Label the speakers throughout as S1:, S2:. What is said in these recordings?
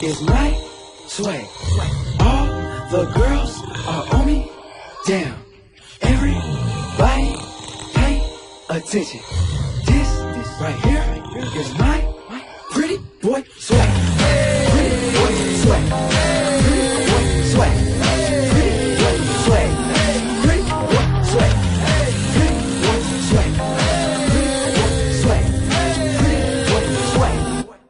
S1: is my sway. All the girls are on me. Damn. Everybody pay attention. This right here is my pretty boy sway. Pretty boy sway. Pretty boy sway. Pretty boy sway. Pretty boy sway. Pretty boy sway. Pretty boy sway.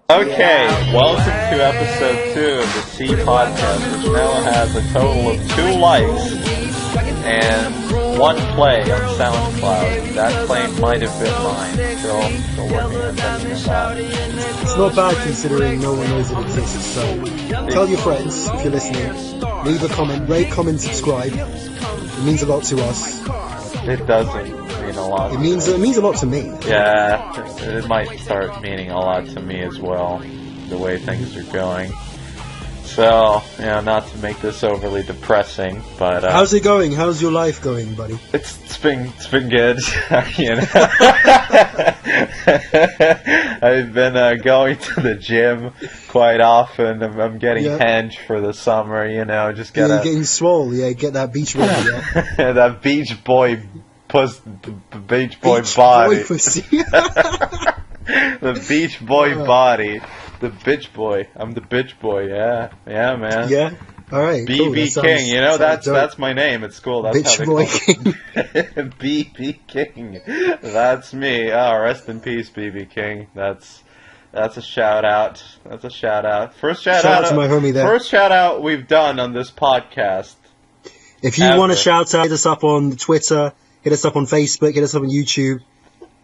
S2: Okay, welcome to episode 2 of the C Podcast, which now has a total of 2 likes and 1 play on SoundCloud. That play might have been mine. Still working on testing that.
S3: It's not bad considering no one knows it exists, so tell your friends if you're listening. Leave a comment, rate, comment, subscribe. It means a lot to us.
S2: It doesn't mean a lot.
S3: It means a lot to me.
S2: Yeah, it might start meaning a lot to me as well, the way things are going. So, not to make this overly depressing, but
S3: how's it going? How's your life going, buddy?
S2: It's been good, I've been going to the gym quite often. I'm getting henge for the summer, just
S3: you're getting swole, get that beach body,
S2: that beach boy beach boy body.
S3: Boy pussy.
S2: The beach boy body. The bitch boy. I'm the bitch boy. Yeah, man.
S3: Yeah. All right.
S2: BB
S3: cool.
S2: King. That's my name at school. That's
S3: bitch
S2: how they
S3: boy
S2: King. BB King. That's me. Oh, rest in peace, BB King. That's a shout out. That's a shout out. First shout out
S3: to my homie there.
S2: First shout out we've done on this podcast.
S3: If you want to shout out, hit us up on Twitter. Hit us up on Facebook. Hit us up on YouTube.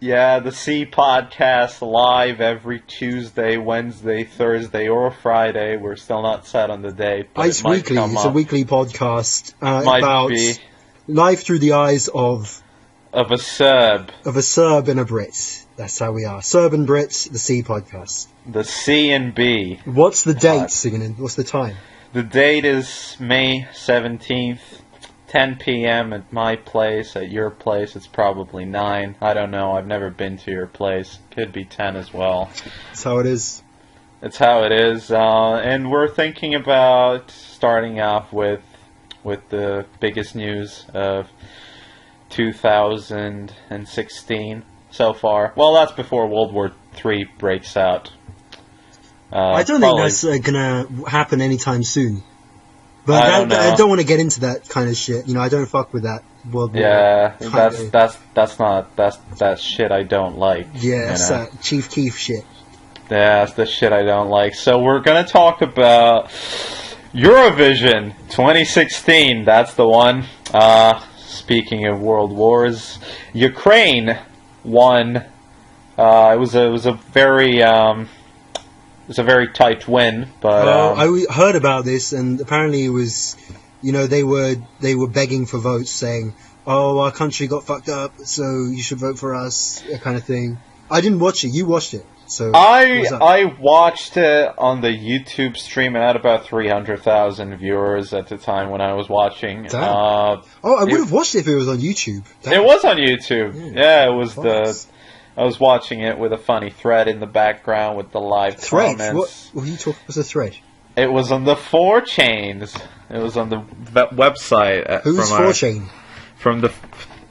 S2: Yeah, the C Podcast live every Tuesday, Wednesday, Thursday, or Friday. We're still not set on the date. But
S3: It's weekly. It's a weekly podcast
S2: about
S3: life through the eyes of
S2: a Serb.
S3: Of a Serb and a Brit. That's how we are. Serb and Brits, the C Podcast.
S2: The C and B.
S3: What's the date, Ciganin? What's the time?
S2: The date is May 17th. 10 p.m. at my place. At your place, it's probably 9. I don't know. I've never been to your place. Could be 10 as well.
S3: That's how it is.
S2: It's how it is. And we're thinking about starting off with the biggest news of 2016 so far. Well, that's before World War III breaks out.
S3: I don't think that's going to happen anytime soon. But I don't want to get into that kind of shit. I don't fuck with that World War.
S2: Yeah, that's shit I don't like.
S3: Yeah, that's that Chief Keef shit.
S2: Yeah, that's the shit I don't like. So we're gonna talk about Eurovision 2016. That's the one. Speaking of world wars, Ukraine won. It was a very tight win, but
S3: I heard about this, and apparently it was, they were begging for votes, saying, "Oh, our country got fucked up, so you should vote for us," that kind of thing. I didn't watch it. You watched it, so
S2: I watched it on the YouTube stream. It had about 300,000 viewers at the time when I was watching.
S3: Damn. I would have watched it if it was on YouTube. Damn.
S2: It was on YouTube. Yeah, it was I was watching it with a funny thread in the background with the live comments.
S3: What are you talking? What's a thread?
S2: It was on the 4chains. It was on the website.
S3: Who's 4chain?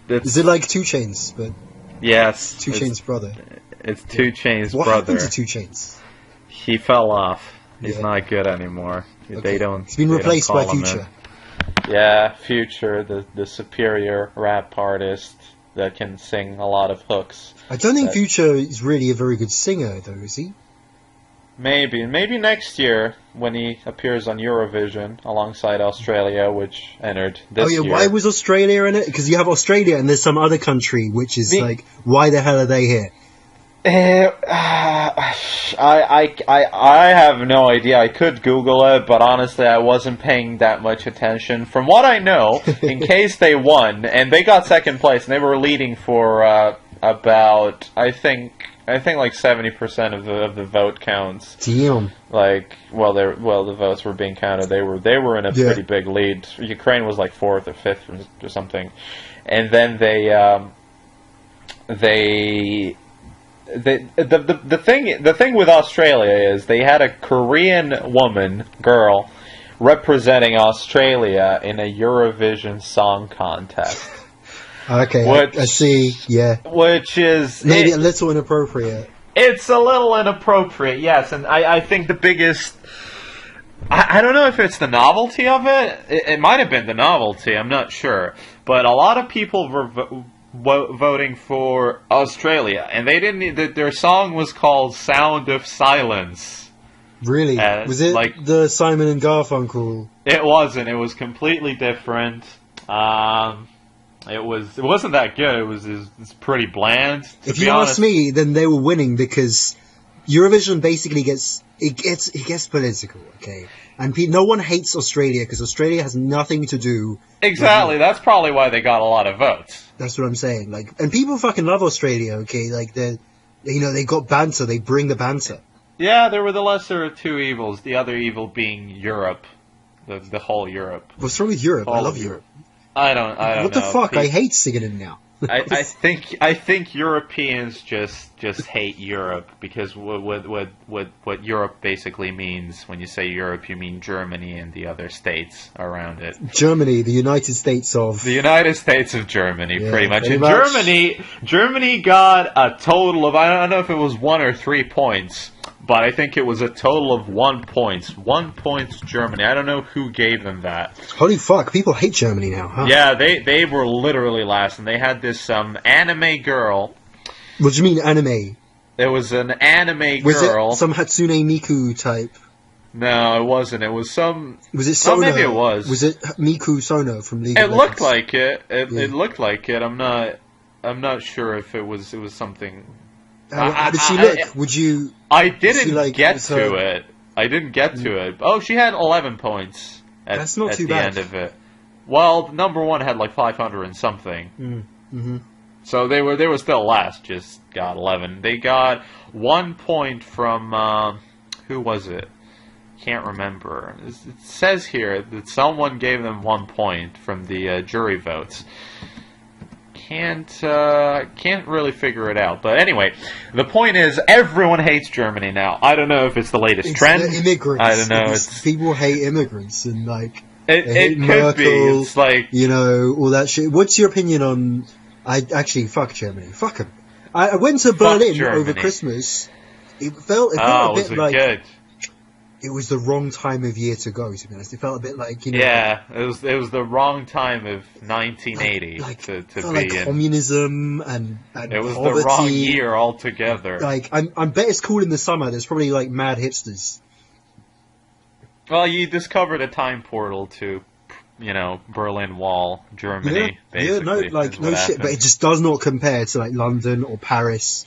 S2: Is
S3: it like 2 Chains? But
S2: yes,
S3: 2 Chains brother.
S2: It's 2 Chains
S3: what
S2: brother.
S3: What happened to 2 Chains?
S2: He fell off. He's not good anymore. Okay. They don't.
S3: He's been replaced by Future.
S2: Yeah, Future, the superior rap artist that can sing a lot of hooks.
S3: I don't think Future is really a very good singer, though, is he?
S2: Maybe next year when he appears on Eurovision alongside Australia, which entered this year.
S3: Why was Australia in it? Because you have Australia and there's some other country which is why the hell are they here?
S2: I have no idea. I could Google it, but honestly, I wasn't paying that much attention. From what I know, in case they won and they got second place, and they were leading for about I think like 70% of the vote counts.
S3: Damn.
S2: The votes were being counted. They were in a pretty big lead. Ukraine was like 4th or 5th or something, and then they the thing with Australia is they had a Korean girl, representing Australia in a Eurovision Song Contest.
S3: Okay, I see. Yeah,
S2: which is
S3: maybe a little inappropriate.
S2: It's a little inappropriate, yes, and I think the biggest. I don't know if it's the novelty of it. It might have been the novelty. I'm not sure, but a lot of people were voting for Australia, and they didn't. Their song was called "Sound of Silence."
S3: Really? Was it like the Simon and Garfunkel?
S2: It wasn't. It was completely different. It wasn't that good. It's pretty bland.
S3: If you ask me, then they were winning because Eurovision basically gets political, okay? And no one hates Australia because Australia has nothing to do.
S2: Exactly. That's probably why they got a lot of votes.
S3: That's what I'm saying. And people fucking love Australia, okay? They got banter. They bring the banter.
S2: Yeah, there were the lesser of two evils. The other evil being Europe, the whole Europe.
S3: What's wrong with Europe? I love Europe.
S2: I don't know.
S3: What the fuck? I hate Ciganin now.
S2: I think Europeans just hate Europe because what Europe basically means when you say Europe, you mean Germany and the other states around it.
S3: Germany, the United States of
S2: Germany, yeah, pretty much. And Germany got a total of, I don't know if it was 1 or 3 points. But I think it was a total of 1 point. 1 point Germany. I don't know who gave them that.
S3: Holy fuck, people hate Germany now, huh?
S2: Yeah, they were literally last, and they had this anime girl.
S3: What do you mean, anime?
S2: There was an anime girl.
S3: Was it some Hatsune Miku type?
S2: No, it wasn't. It was some...
S3: Was it Sono?
S2: Oh, maybe it was.
S3: Was it Miku Sono from League of Legends?
S2: It looked like it. It looked like it. I'm not sure if it was something...
S3: How did she look? Would you...
S2: I didn't get to it. I didn't get to it. Oh, she had 11 points
S3: That's not
S2: at
S3: too
S2: the
S3: bad.
S2: end of it. Well, number one had like 500 and something.
S3: Mm-hmm.
S2: So they were still last, just got 11. They got 1 point from, who was it? Can't remember. It says here that someone gave them 1 point from the jury votes. Can't really figure it out. But anyway, the point is everyone hates Germany now. I don't know if it's the latest trend.
S3: The immigrants.
S2: I don't know.
S3: People hate immigrants and
S2: it could
S3: Merkel,
S2: be. It's like
S3: all that shit. What's your opinion on? Fuck Germany. Fuck them. I went to Berlin over Christmas. It felt a bit like
S2: good.
S3: It was the wrong time of year to go, to be honest. It felt a bit like,
S2: Yeah, it was the wrong time of 1980 to be
S3: like
S2: in.
S3: Communism and
S2: it was
S3: poverty.
S2: the wrong year altogether.
S3: I bet it's cool in the summer. There's probably, mad hipsters.
S2: Well, you discovered a time portal to, Berlin Wall, Germany, basically.
S3: No shit, but it just does not compare to, London or Paris.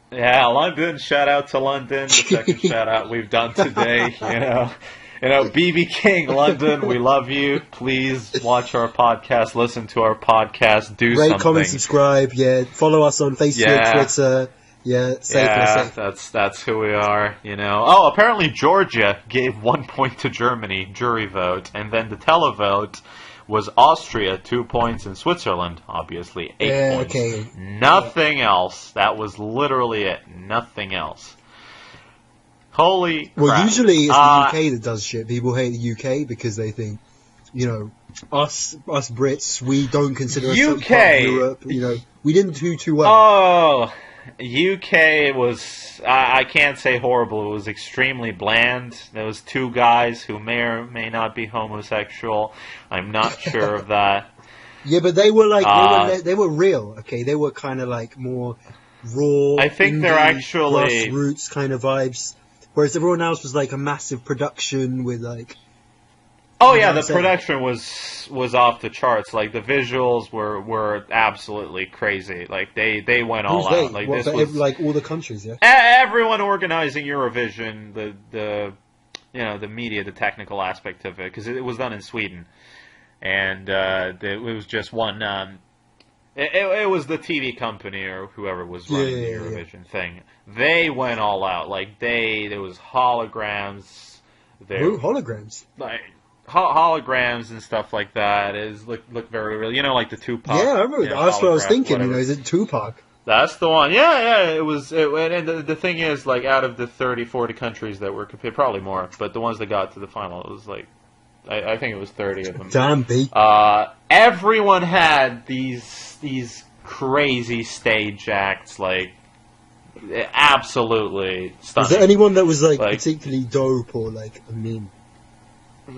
S2: Yeah, London. Shout out to London. The second shout out we've done today. BB King, London. We love you. Please watch our podcast. Listen to our podcast. Do
S3: Rate,
S2: something.
S3: comment, subscribe. Yeah, follow us on Facebook, Twitter. Yeah, safe.
S2: That's who we are. Oh, apparently Georgia gave 1 point to Germany, jury vote, and then the televote was Austria 2 points and Switzerland, obviously 8 points.
S3: Okay.
S2: Nothing else. That was literally it. Nothing else. Holy crap.
S3: Well, usually it's the UK that does shit. People hate the UK because they think, us Brits, we don't consider ourselves part of Europe. We didn't do too well.
S2: Oh, UK was, I can't say horrible, it was extremely bland. There was 2 guys who may or may not be homosexual. I'm not sure of that.
S3: Yeah, but they were they were real, okay? They were kind of more raw,
S2: I think they're actually
S3: grassroots kind of vibes. Whereas everyone else was a massive production with
S2: Oh yeah, the production was off the charts. The visuals were absolutely crazy. They went all out.
S3: This was all the countries, yeah.
S2: Everyone organizing Eurovision, the media, the technical aspect of it, because it was done in Sweden, and it was just one. It was the TV company or whoever was running the Eurovision thing. They went all out. There was holograms.
S3: Holograms.
S2: Holograms and stuff like that look very real. Like the Tupac.
S3: Yeah, I remember. That's what I was thinking. Is it Tupac?
S2: That's the one. Yeah. It was. And the thing is, like, out of the 30, 40 countries that were competing, probably more, but the ones that got to the final, it was like, I think it was 30 of them.
S3: Damn, B.
S2: Everyone had these crazy stage acts, like, absolutely stunning.
S3: Was there anyone that was like particularly dope or like a meme?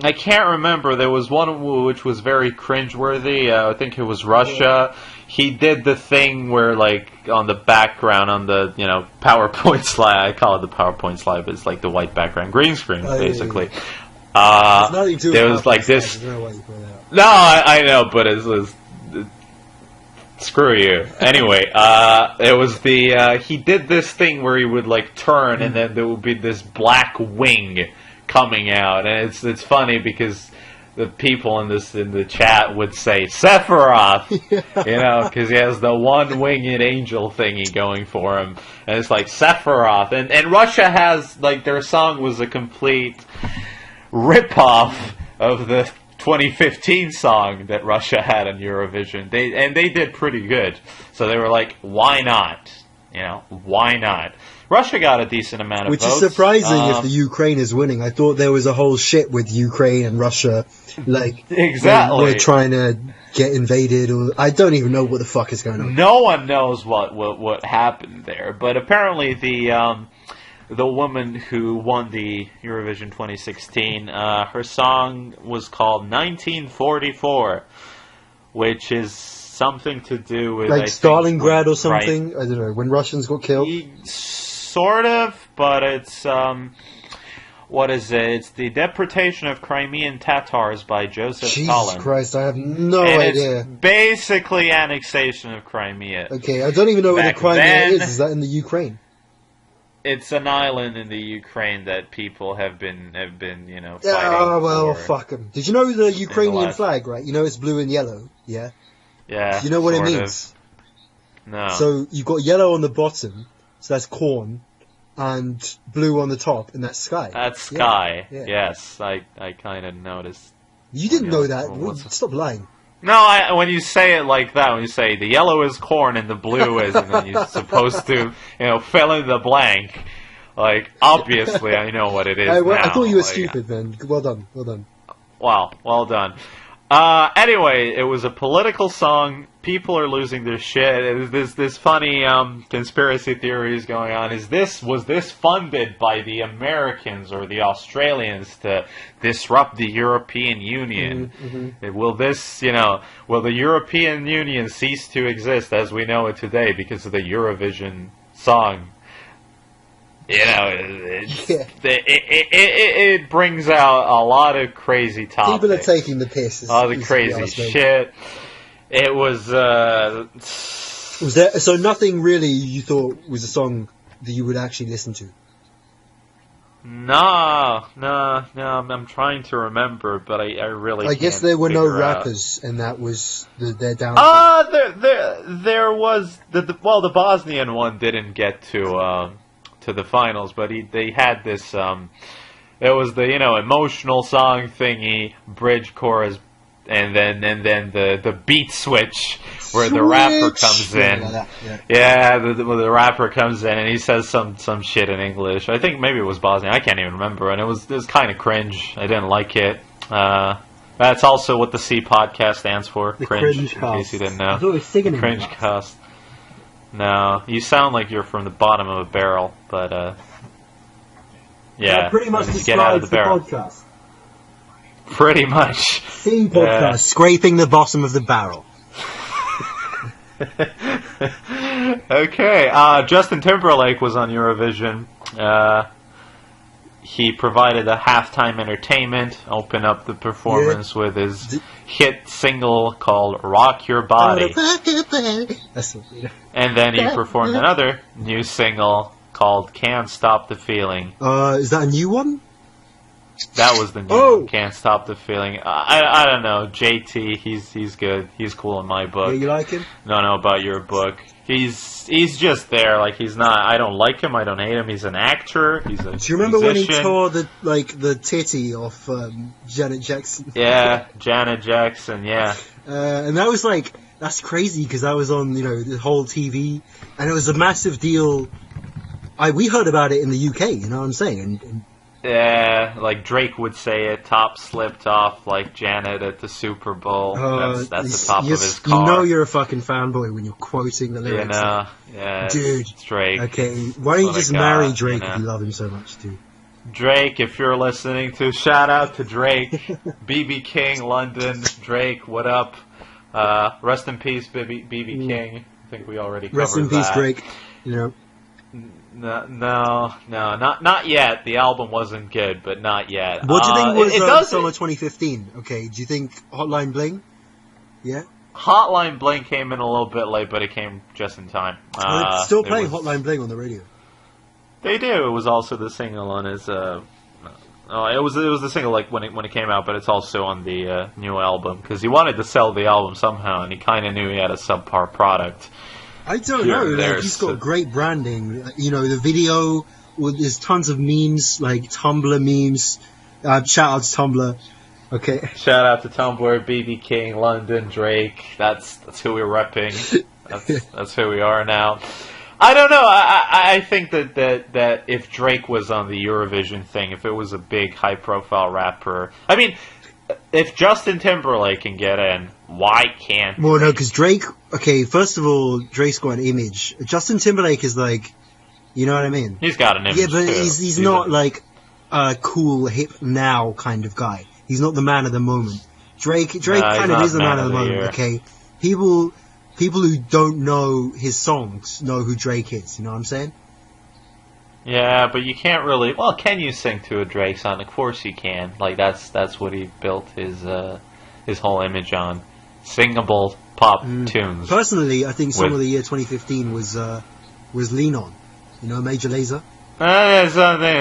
S2: I can't remember. There was one which was very cringeworthy. I think it was Russia. He did the thing where, like, on the background, on the, PowerPoint slide, I call it the PowerPoint slide, but it's like the white background, green screen, basically. There was like this. No, I know, but it was. Screw you. Anyway, it was he did this thing where he would, like, turn, and then there would be this black wing coming out, and it's funny because the people in the chat would say Sephiroth, because he has the one-winged angel thingy going for him, and it's like Sephiroth, and Russia has, like, their song was a complete rip-off of the 2015 song that Russia had on Eurovision. They did pretty good, so they were like, why not? Why not? Russia got a decent amount of
S3: votes. Which is surprising if the Ukraine is winning. I thought there was a whole shit with Ukraine and Russia. Like,
S2: exactly.
S3: We're trying to get invaded, or I don't even know what the fuck is going on.
S2: No one knows what happened there. But apparently the woman who won the Eurovision 2016, her song was called 1944, which is something to do with,
S3: like, Stalingrad or something? Right. I don't know, when Russians got killed?
S2: Sort of, but it's, what is it? It's the deportation of Crimean Tatars by Joseph Stalin.
S3: Jesus Christ, I have no idea.
S2: It's basically annexation of Crimea.
S3: Okay, I don't even know where the Crimea is. Is that in the Ukraine?
S2: It's an island in the Ukraine that people have been fighting
S3: fuck them. Did you know the Ukrainian flag, right? It's blue and yellow, yeah?
S2: Yeah.
S3: Do you know what it means?
S2: No.
S3: So you've got yellow on the bottom, so that's corn, and blue on the top, and that's sky.
S2: That's sky. Yeah. Yes, I kind of noticed.
S3: You didn't know that. Stop lying.
S2: No, when you say it like that, when you say the yellow is corn and the blue is, and then you're supposed to, fill in the blank, like, obviously I know what it is now.
S3: I thought you were stupid, man. Well done.
S2: Wow, well done. Anyway, it was a political song. People are losing their shit. There's this funny conspiracy theories going on. Was this funded by the Americans or the Australians to disrupt the European Union? Mm-hmm. Will the European Union cease to exist as we know it today because of the Eurovision song? It brings out a lot of crazy topics.
S3: People are taking the piss.
S2: All the crazy shit. It was.
S3: Was there so nothing really you thought was a song that you would actually listen to?
S2: No. I'm trying to remember, but I really.
S3: I guess there were no rappers, and that was their downfall.
S2: There was the Bosnian one didn't get to the finals, but they had this. It was the emotional song thingy, bridge, chorus, and then the beat switch where the rapper comes in. The rapper comes in and he says some shit in English. I think maybe it was Bosnian. I can't even remember, and it was kind of cringe. I didn't like it. That's also what the C podcast stands for.
S3: The
S2: cringe
S3: cringe
S2: in case you didn't know.
S3: I thought it was Ciganin.
S2: Cringe cast. No, you sound like you're from the bottom of a barrel, but
S3: that pretty much
S2: get out of the barrel.
S3: Podcast.
S2: Pretty much.
S3: Scene podcast, scraping the bottom of the barrel.
S2: Okay, Justin Timberlake was on Eurovision. He provided a halftime entertainment, opened up the performance with his hit single called Rock Your Body. And then he performed another new single called Can't Stop the Feeling.
S3: Is that a new one?
S2: That was the new one, Can't Stop the Feeling. I don't know, JT, he's good. He's cool in my book.
S3: Yeah, you like him?
S2: Don't know about your book. He's just there, like he's not. I don't like him. I don't hate him. He's an actor. He's a.
S3: Do you remember
S2: musician.
S3: when he tore the titty off Janet Jackson?
S2: Yeah, Janet Jackson. Yeah.
S3: And that was like That's crazy because I was on, the whole TV, and it was a massive deal. We heard about it in the UK, you know what I'm saying? And
S2: Yeah, like Drake would say it, top slipped off like Janet at the Super Bowl. That's the top of his car.
S3: You know you're a fucking fanboy when you're quoting the lyrics.
S2: Dude. It's Drake.
S3: Okay, why don't you just marry Drake if you love him so much, dude?
S2: Drake, if you're listening to, shout out to Drake. BB King, London, Drake, what up? Rest in peace, BB King. I think we already covered that.
S3: Rest in peace, Drake.
S2: No, not yet. The album wasn't good, but not yet.
S3: What do you think was summer 2015? Okay, do you think Hotline Bling? Yeah?
S2: Hotline Bling came in a little bit late, but it came just in time.
S3: They're still playing Hotline Bling on the radio.
S2: They do. It was also the single on his... it was the single like when it came out, but it's also on the new album, because he wanted to sell the album somehow, and he kind of knew he had a subpar product.
S3: I don't know. He's got great branding. The video, there's tons of memes, like Tumblr memes. Shout out to Tumblr. Okay.
S2: Shout out to Tumblr, BB King, London, Drake. That's who we're repping. That's who we are now. I don't know. I think that if Drake was on the Eurovision thing, if it was a big high-profile rapper, I mean, if Justin Timberlake can get in, why can't?
S3: Well, no, because Drake. Okay, first of all, Drake's got an image. Justin Timberlake is like, you know what I mean?
S2: He's got an image.
S3: Yeah, but he's not like a cool, hip now kind of guy. He's not the man of the moment. Drake kind of is the man of the moment. Okay, people who don't know his songs know who Drake is. You know what I'm saying?
S2: Yeah, but you can't really. Well, can you sing to a Drake song? Of course you can. Like that's what he built his whole image on. Singable pop tunes.
S3: Personally, I think song of the year 2015 was Lean On. Major Lazer.
S2: That's something.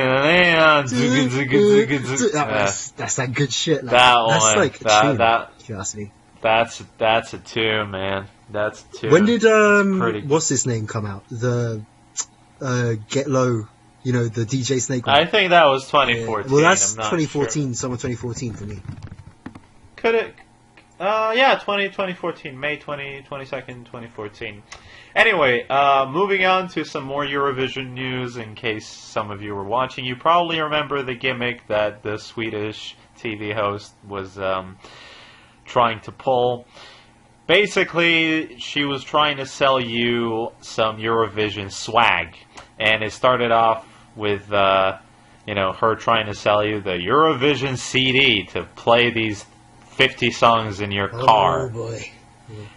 S3: That's that good shit.
S2: That's
S3: like a tune. If you ask me.
S2: That's a tune, man. That's a tune.
S3: When did what's his name come out? The Get Low, the DJ Snake one.
S2: I think that was 2014.
S3: Well, that's 2014, summer 2014 for me.
S2: Could it? 2014, May 22nd, 2014. Anyway, moving on to some more Eurovision news, in case some of you were watching. You probably remember the gimmick that the Swedish TV host was trying to pull. Basically, she was trying to sell you some Eurovision swag. And it started off with, her trying to sell you the Eurovision CD to play these 50 songs in your car.
S3: Oh, boy.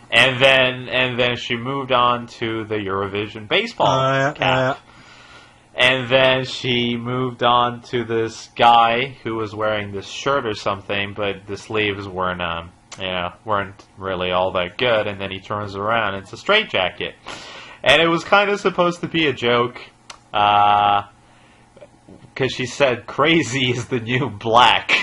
S2: And then she moved on to the Eurovision baseball cap. And then she moved on to this guy who was wearing this shirt or something, but the sleeves weren't really all that good. And then he turns around, and it's a straitjacket. And it was kind of supposed to be a joke, because she said crazy is the new black.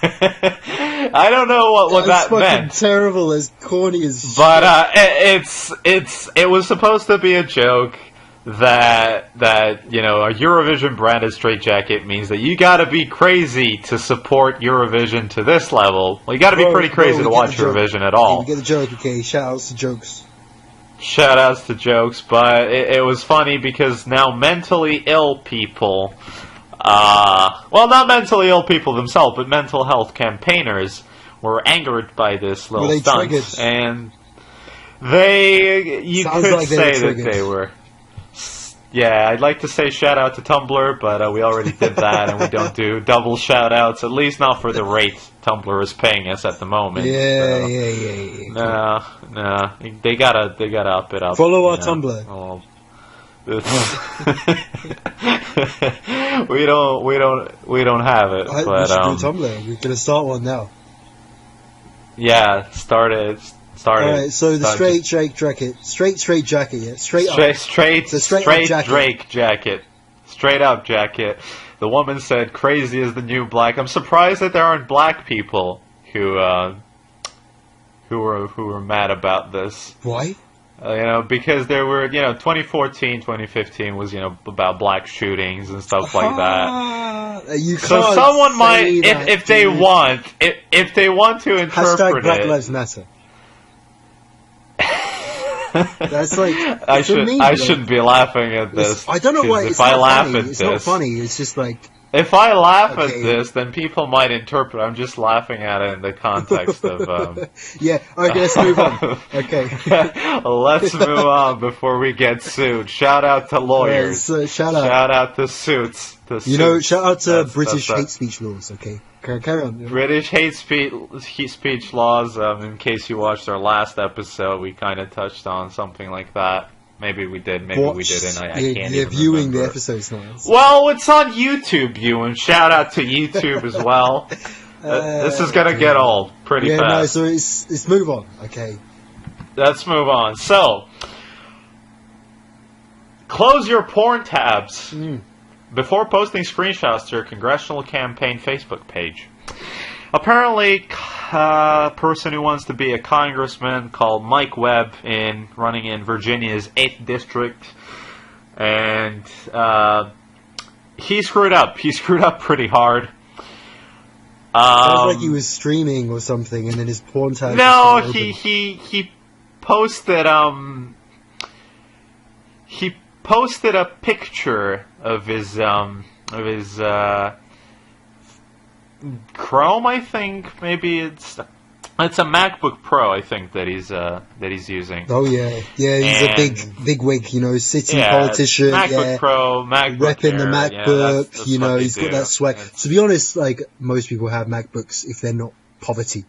S2: I don't know what that meant.
S3: It's terrible, as corny as shit.
S2: But it was supposed to be a joke that a Eurovision branded straitjacket means that you gotta be crazy to support Eurovision to this level. Well, you gotta be pretty crazy to watch Eurovision at all.
S3: We get the joke, okay? Shoutouts to jokes.
S2: Shoutouts to jokes, but it was funny because now mentally ill people, not mentally ill people themselves, but mental health campaigners were angered by this little stunt,
S3: triggered?
S2: And you could say that they were. Yeah, I'd like to say shout out to Tumblr, but we already did that, and we don't do double shout outs, at least not for the rate Tumblr is paying us at the moment.
S3: Yeah.
S2: No, they gotta up it up.
S3: Follow our Tumblr.
S2: Oh. we don't have it.
S3: We
S2: but
S3: should do Tumblr. We're gonna start one now.
S2: Yeah, start it.
S3: Alright, so the straight jacket, yeah, straight
S2: Drake jacket, straight up jacket. The woman said, "Crazy is the new black." I'm surprised that there aren't black people who were mad about this.
S3: Why?
S2: Because there were, 2014, 2015 was, about black shootings and stuff like that.
S3: So
S2: someone might, if they want to interpret
S3: Hashtag Black
S2: it.
S3: Lives Matter. That's like
S2: I
S3: for
S2: shouldn't be laughing at this.
S3: I don't know why. It's not funny. It's just like.
S2: If I laugh at this, then people might interpret I'm just laughing at it in the context of...
S3: Yeah, okay, let's move on. Okay.
S2: Let's move on before we get sued. Shout out to lawyers.
S3: Shout out.
S2: Shout out to suits.
S3: Shout out to British hate speech laws, okay? Carry on.
S2: British hate speech laws, in case you watched our last episode, we kind of touched on something like that. Maybe we did, maybe we didn't. I can't even remember.
S3: Viewing the episodes now.
S2: Well, it's on YouTube, Jewen. Shout out to YouTube as well. This is gonna get old pretty fast.
S3: No, so let's move on, okay?
S2: Let's move on. So, close your porn tabs before posting screenshots to your congressional campaign Facebook page. Apparently, a person who wants to be a congressman called Mike Webb running in Virginia's 8th district, and he screwed up. He screwed up pretty hard.
S3: Sounds like he was streaming or something, and then his porn tag.
S2: No, he posted a picture of his Chrome, I think. Maybe it's a MacBook Pro, I think, that he's using.
S3: Oh yeah, he's a big wig, city politician.
S2: MacBook Pro, MacBook
S3: repping
S2: Air,
S3: the MacBook.
S2: that's
S3: he's got that swag. To be honest, like most people have MacBooks if they're not poverty.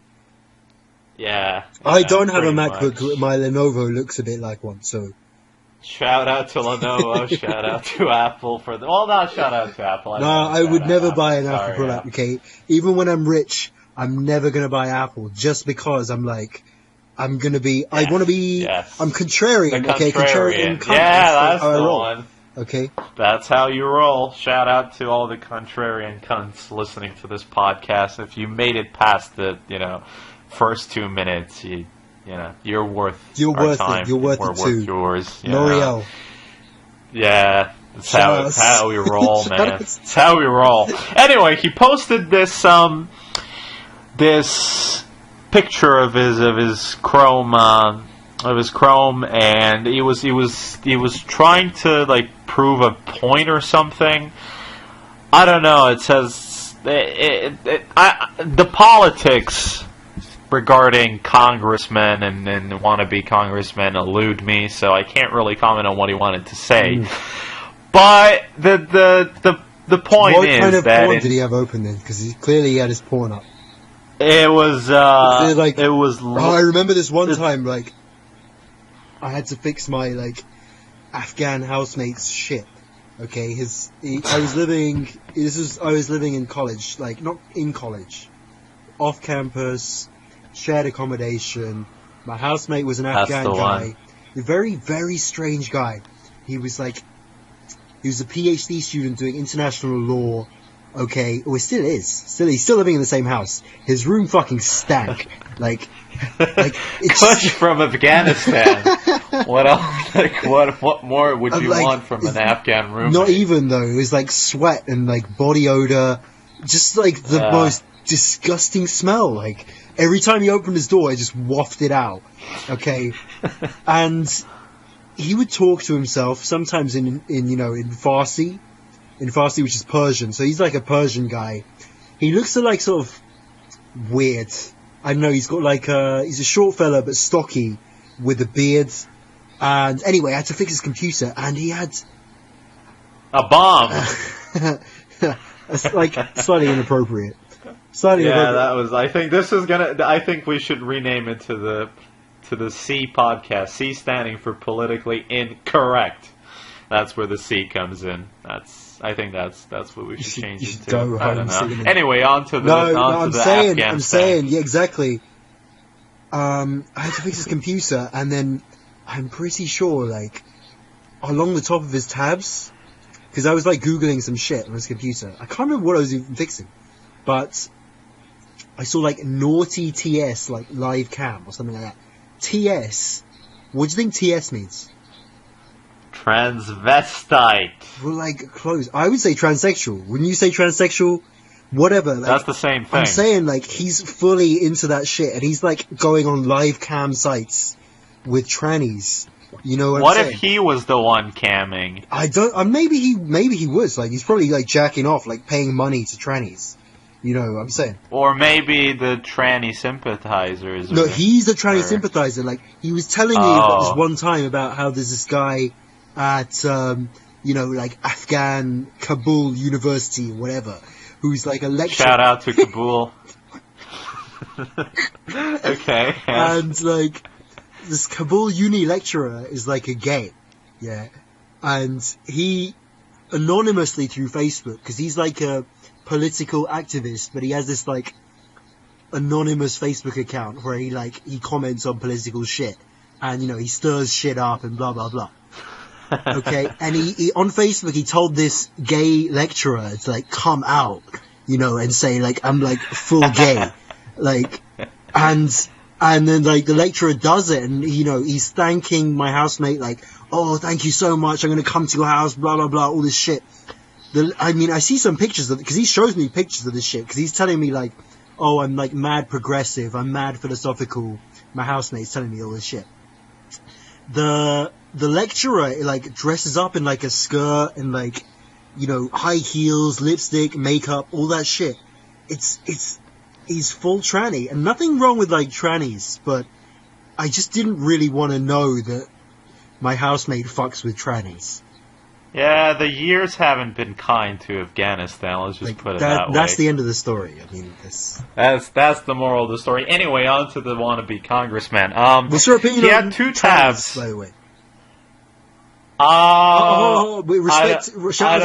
S2: Yeah.
S3: I don't have a MacBook. Much. My Lenovo looks a bit like one, so.
S2: Shout out to Lenovo, shout out to Apple not shout out to Apple.
S3: I would never buy an Apple product, okay? Even when I'm rich, I'm never gonna buy Apple, just because I'm like, I'm gonna be, I wanna be, I'm contrarian, okay? Contrarian.
S2: Yeah, that's the one.
S3: Okay.
S2: That's how you roll. Shout out to all the contrarian cunts listening to this podcast. If you made it past the, first 2 minutes, you're worth time.
S3: It. You're worth
S2: We're
S3: it too.
S2: Worth yours.
S3: L'Oreal.
S2: Yeah, that's how we roll, man. That's how we roll. Anyway, he posted this picture of his Chrome and he was trying to like prove a point or something. I don't know. It says the politics regarding congressmen and wannabe congressmen elude me, so I can't really comment on what he wanted to say. But the point
S3: what
S2: is
S3: kind of
S2: that
S3: porn did he have open then? Because he clearly had his porn up.
S2: It was
S3: it was. I remember this one time, like I had to fix my Afghan housemate's shit. Okay, I was living in college, not in college, off campus. Shared accommodation. My housemate was an Afghan guy. A very, very strange guy. He was a PhD student doing international law. Okay, well, still is. He's still living in the same house. His room fucking stank. It's
S2: Kush from Afghanistan. What else? What more would you want from an Afghan roommate?
S3: Not even though. It was sweat and body odor. Just the most disgusting smell. Every time he opened his door, it just wafted out. Okay, and he would talk to himself sometimes in Farsi, which is Persian. So he's a Persian guy. He looks sort of weird. I don't know. He's got he's a short fella but stocky with a beard. And anyway, I had to fix his computer, and he had
S2: a bomb.
S3: Slightly inappropriate.
S2: That was. I think this is gonna. I think we should rename it to the C podcast. C standing for politically incorrect. That's where the C comes in. I think that's what we should change it to. I don't know. Anyway, on to the Afghan.
S3: I'm saying, yeah, exactly. I had to fix his computer, and then I'm pretty sure, along the top of his tabs, because I was googling some shit on his computer. I can't remember what I was even fixing, but I saw naughty TS, live cam or something like that. TS? What do you think TS means?
S2: Transvestite.
S3: Well, close. I would say transsexual. Wouldn't you say transsexual? Whatever.
S2: That's the same thing.
S3: I'm saying, he's fully into that shit, and he's, going on live cam sites with trannies. You know what
S2: What
S3: I'm
S2: if
S3: saying?
S2: he was the one camming?
S3: I don't. Maybe he was like he's probably like jacking off, like paying money to trannies. You know what I'm saying?
S2: Or maybe the tranny sympathizers.
S3: No,
S2: or-
S3: he's a tranny
S2: or-
S3: sympathizer. Like he was telling me about this one time about how there's this guy at like Afghan Kabul University or whatever, who's like a lecturer.
S2: Shout out to Kabul. Okay. Yeah.
S3: And like this Kabul uni lecturer is like a gay, yeah, and he anonymously through Facebook, because he's like a political activist, but he has this like anonymous Facebook account where he comments on political shit, and he stirs shit up and blah blah blah. Okay, and he on Facebook he told this gay lecturer to like come out, and say like I'm like full gay, like, and then like the lecturer does it, and he's thanking my housemate like, oh thank you so much, I'm gonna come to your house, blah blah blah, all this shit. I see some pictures of it, because he shows me pictures of this shit, because he's telling me like, oh I'm like mad progressive, I'm mad philosophical. My housemate's telling me all this shit. The lecturer like dresses up in like a skirt and like high heels, lipstick, makeup, all that shit. He's full tranny, and nothing wrong with like trannies, but I just didn't really want to know that my housemate fucks with trannies.
S2: Yeah, the years haven't been kind to Afghanistan. Let's just put it that way.
S3: That's the end of the story. I mean,
S2: that's the moral of the story. Anyway, on to the wannabe congressman.
S3: What's your opinion
S2: he
S3: on
S2: had two
S3: trannies,
S2: tabs.
S3: by the way? Shout out to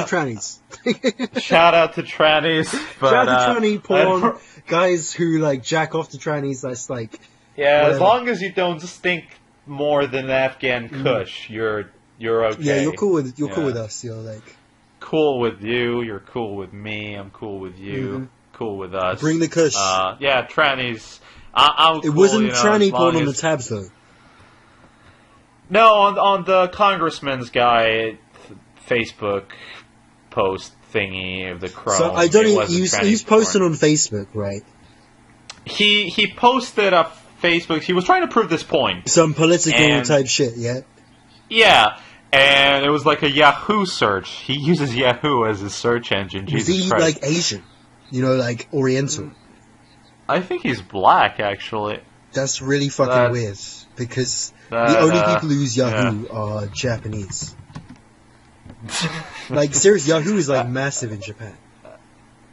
S3: trannies.
S2: Shout out to trannies. But,
S3: shout out to tranny porn. Guys who like jack off to trannies. That's like whatever.
S2: As long as you don't stink more than Afghan Kush, you're okay.
S3: Yeah, you're cool with cool with us. You're like
S2: cool with you. You're cool with me. I'm cool with you.
S3: Mm-hmm.
S2: Cool with us.
S3: Bring the Kush.
S2: Trannies. I'm
S3: it
S2: cool,
S3: wasn't tranny porn on
S2: as...
S3: the tabs though.
S2: No, on the congressman's guy Facebook post thingy of the Chrome.
S3: So I don't even. He's posting on Facebook, right?
S2: He posted a Facebook. He was trying to prove this point.
S3: Some political type shit, yeah.
S2: Yeah, and it was like a Yahoo search. He uses Yahoo as his search engine.
S3: Is he
S2: Christ.
S3: like Asian? Like Oriental?
S2: I think he's black, actually.
S3: That's really fucking weird, because the only people who use Yahoo are Japanese. Like, seriously, Yahoo is like massive in Japan.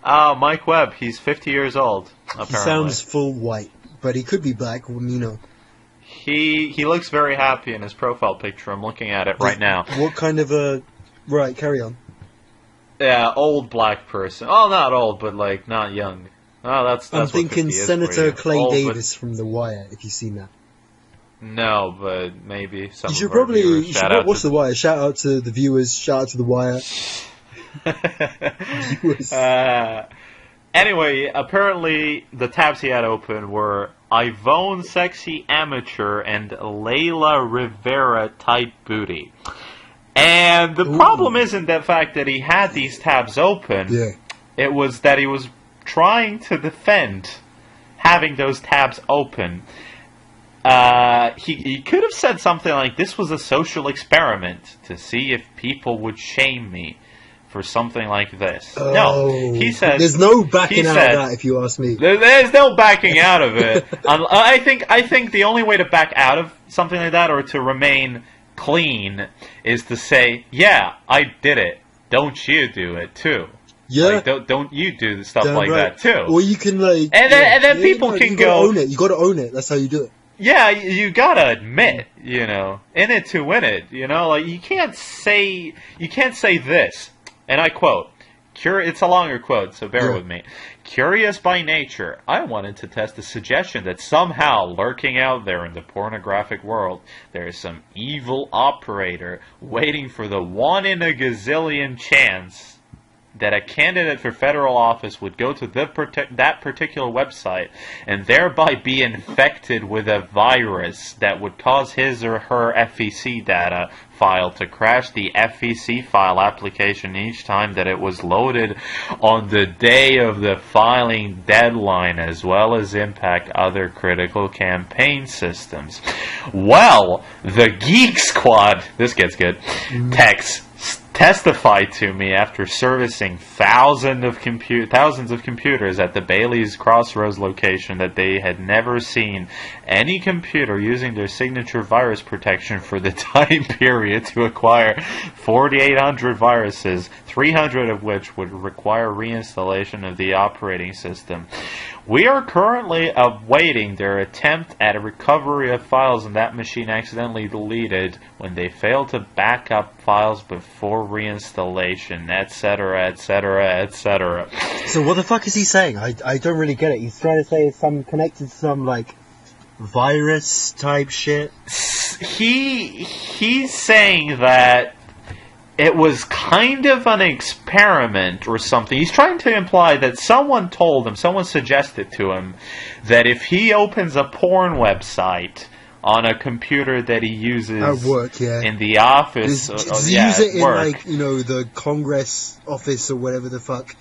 S2: Mike Webb, he's 50 years old, apparently.
S3: He sounds full white, but he could be black,
S2: He looks very happy in his profile picture. I'm looking at it right now.
S3: What kind of a... Right, carry on.
S2: Yeah, old black person. Oh, not old, but like not young. Oh, that's
S3: I'm thinking Senator Clay
S2: old,
S3: Davis from The Wire, if you've seen that.
S2: No, but maybe some.
S3: You should probably watch The Wire. Shout out to the viewers. Shout out to The Wire. Viewers.
S2: Anyway, apparently the tabs he had open were Ivone Sexy Amateur and Layla Rivera Tight Booty. And the problem isn't the fact that he had these tabs open.
S3: Yeah.
S2: It was that he was trying to defend having those tabs open. He could have said something like, this was a social experiment to see if people would shame me for something like this.
S3: Oh,
S2: no, he said...
S3: There's no backing out of that, if you ask me.
S2: There's no backing out of it. I think the only way to back out of something like that, or to remain clean, is to say, yeah, I did it. Don't you do it, too.
S3: Yeah.
S2: Like, don't you do stuff like that, too.
S3: Or you can, like...
S2: And then people can go...
S3: Own it. You gotta own it. That's how you do it.
S2: Yeah, you gotta admit, in it to win it, like, you can't say this, and I quote, it's a longer quote, so bear with me. Curious by nature, I wanted to test the suggestion that somehow lurking out there in the pornographic world, there is some evil operator waiting for the one in a gazillion chance. that a candidate for federal office would go to that particular website and thereby be infected with a virus that would cause his or her FEC data file to crash the FEC file application each time that it was loaded on the day of the filing deadline, as well as impact other critical campaign systems. Well, the Geek Squad, this gets good, testified to me after servicing thousands of computers at the Bailey's Crossroads location that they had never seen any computer using their signature virus protection for the time period to acquire 4,800 viruses, 300 of which would require reinstallation of the operating system. We are currently awaiting their attempt at a recovery of files on that machine accidentally deleted when they failed to back up files before reinstallation, etc., etc., etc.
S3: So what the fuck is he saying? I don't really get it. He's trying to say it's some connected to some, like, virus type shit?
S2: He's saying that it was kind of an experiment or something. He's trying to imply that someone told him, someone suggested to him, that if he opens a porn website on a computer that he uses
S3: at work,
S2: in the office,
S3: does he use it in, like, you know, the Congress office or whatever the fuck?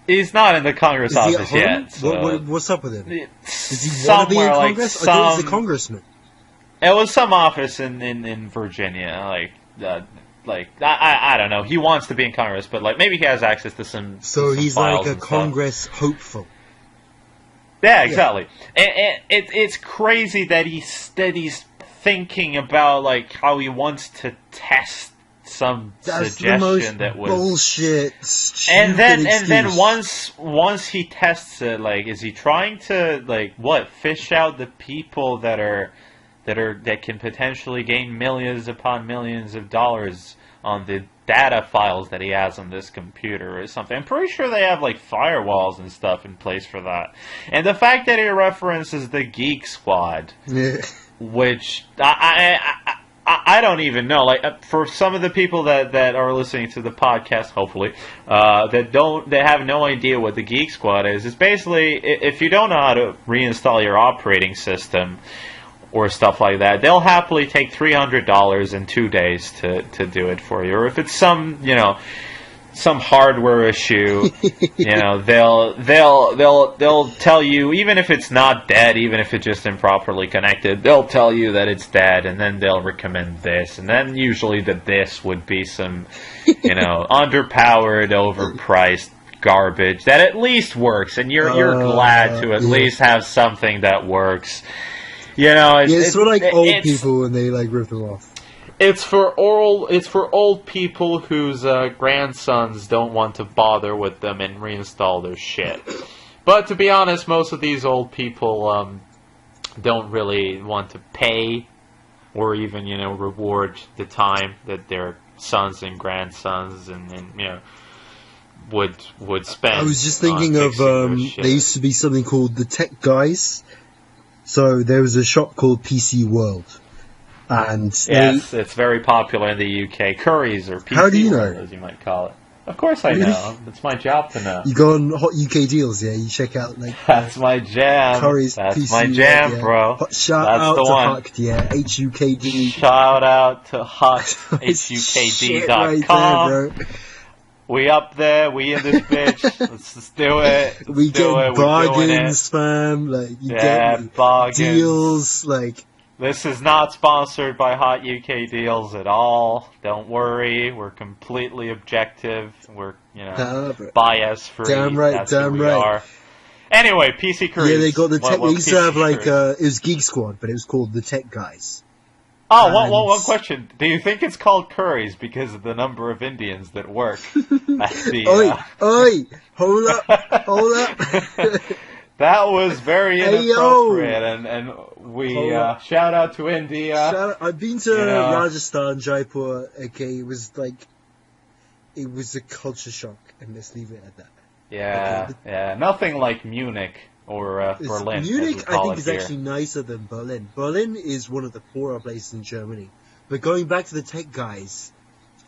S2: He's not in the Congress office yet. So
S3: what's up with him? Does he
S2: want
S3: to be in Congress? I thought he was a congressman.
S2: It was some office in Virginia, I don't know. He wants to be in Congress, but like maybe he has access to some.
S3: So
S2: some
S3: he's
S2: files
S3: like a Congress hopeful.
S2: Yeah, exactly. Yeah. And it's crazy that he's thinking about like how he wants to test some suggestion that was
S3: bullshit.
S2: And then once he tests it, like, is he trying to fish out the people that can potentially gain millions upon millions of dollars on the data files that he has on this computer or something? I'm pretty sure they have like firewalls and stuff in place for that. And the fact that he references the Geek Squad, which I don't even know. Like, for some of the people that are listening to the podcast, hopefully, that have no idea what the Geek Squad is. It's basically, if you don't know how to reinstall your operating system or stuff like that, they'll happily take $300 in 2 days to do it for you. Or if it's some hardware issue, they'll tell you, even if it's not dead, even if it's just improperly connected, they'll tell you that it's dead, and then they'll recommend this, and then usually this would be some, underpowered, overpriced garbage that at least works, and you're glad to at least have something that works.
S3: It's for like old people when they like rip them off.
S2: It's for old people whose grandsons don't want to bother with them and reinstall their shit. But to be honest, most of these old people don't really want to pay or even reward the time that their sons and grandsons and would spend.
S3: I was just thinking of there used to be something called the Tech Guys. So there was a shop called PC World. And
S2: yes, it's very popular in the UK. Curry's or PC
S3: How do you know?
S2: World, as you might call it. Of course I know. It's my job to know.
S3: You go on Hot UK Deals, yeah? You check out, like...
S2: That's my jam.
S3: Curry's
S2: That's
S3: PC
S2: my jam,
S3: World, yeah.
S2: bro.
S3: Shout out to Hucked, yeah. HUKD.
S2: Shout out to Hucked, HUKD.com.
S3: Right there, bro.
S2: We up there, we in this bitch. Let's just do it.
S3: We get bargains, fam. Like, you get
S2: bargains.
S3: Deals, like...
S2: This is not sponsored by Hot UK Deals at all. Don't worry, we're completely objective. We're, bias free.
S3: Damn right,
S2: That's
S3: damn
S2: who we
S3: right.
S2: are. Anyway, PC Cruise.
S3: Yeah, they got the tech. They used to have
S2: Cruise?
S3: it was Geek Squad, but it was called the Tech Guys.
S2: Oh, one question. Do you think it's called Curry's because of the number of Indians that work at the...
S3: Oi! Hold up!
S2: That was very inappropriate, and we shout out to India.
S3: I've been to Rajasthan, Jaipur. Okay, it was a culture shock, and let's leave it at that.
S2: Yeah, nothing like Munich or Berlin.
S3: Munich, I think, is actually nicer than Berlin. Berlin is one of the poorer places in Germany. But going back to the Tech Guys,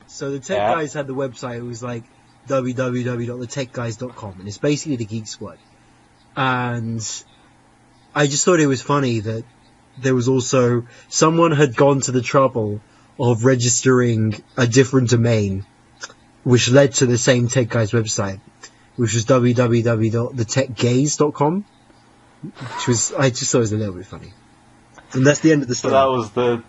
S3: so the Tech Guys had the website. It was like www.thetechguys.com, and it's basically the Geek Squad. And I just thought it was funny that there was also someone had gone to the trouble of registering a different domain, which led to the same Tech Guys website, which was www.thetechgays.com, which was, I just thought it was a little bit funny. And that's the end of the story.
S2: So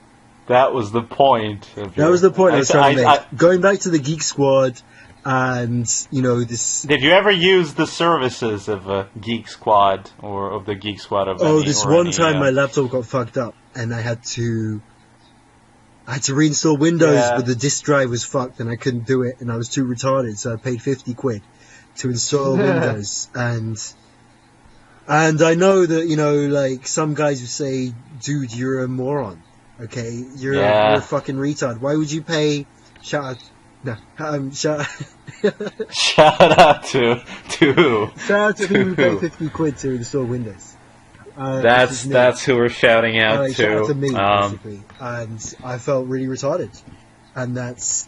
S2: that was the point.
S3: That was the point I was trying to make. Going back to the Geek Squad, and this.
S2: Did you ever use the services of a Geek Squad or of the Geek Squad of?
S3: This one time my laptop got fucked up, and I had to reinstall Windows, but the disk drive was fucked, and I couldn't do it, and I was too retarded, so I paid £50 to install Windows, and I know that like some guys would say, dude, you're a moron. Okay, you're a fucking retard. Why would you pay? Shout out to who?
S2: Shout out to who
S3: paid £50 to install Windows.
S2: That's who we're shouting out to.
S3: Shout out to me, basically. And I felt really retarded, and that's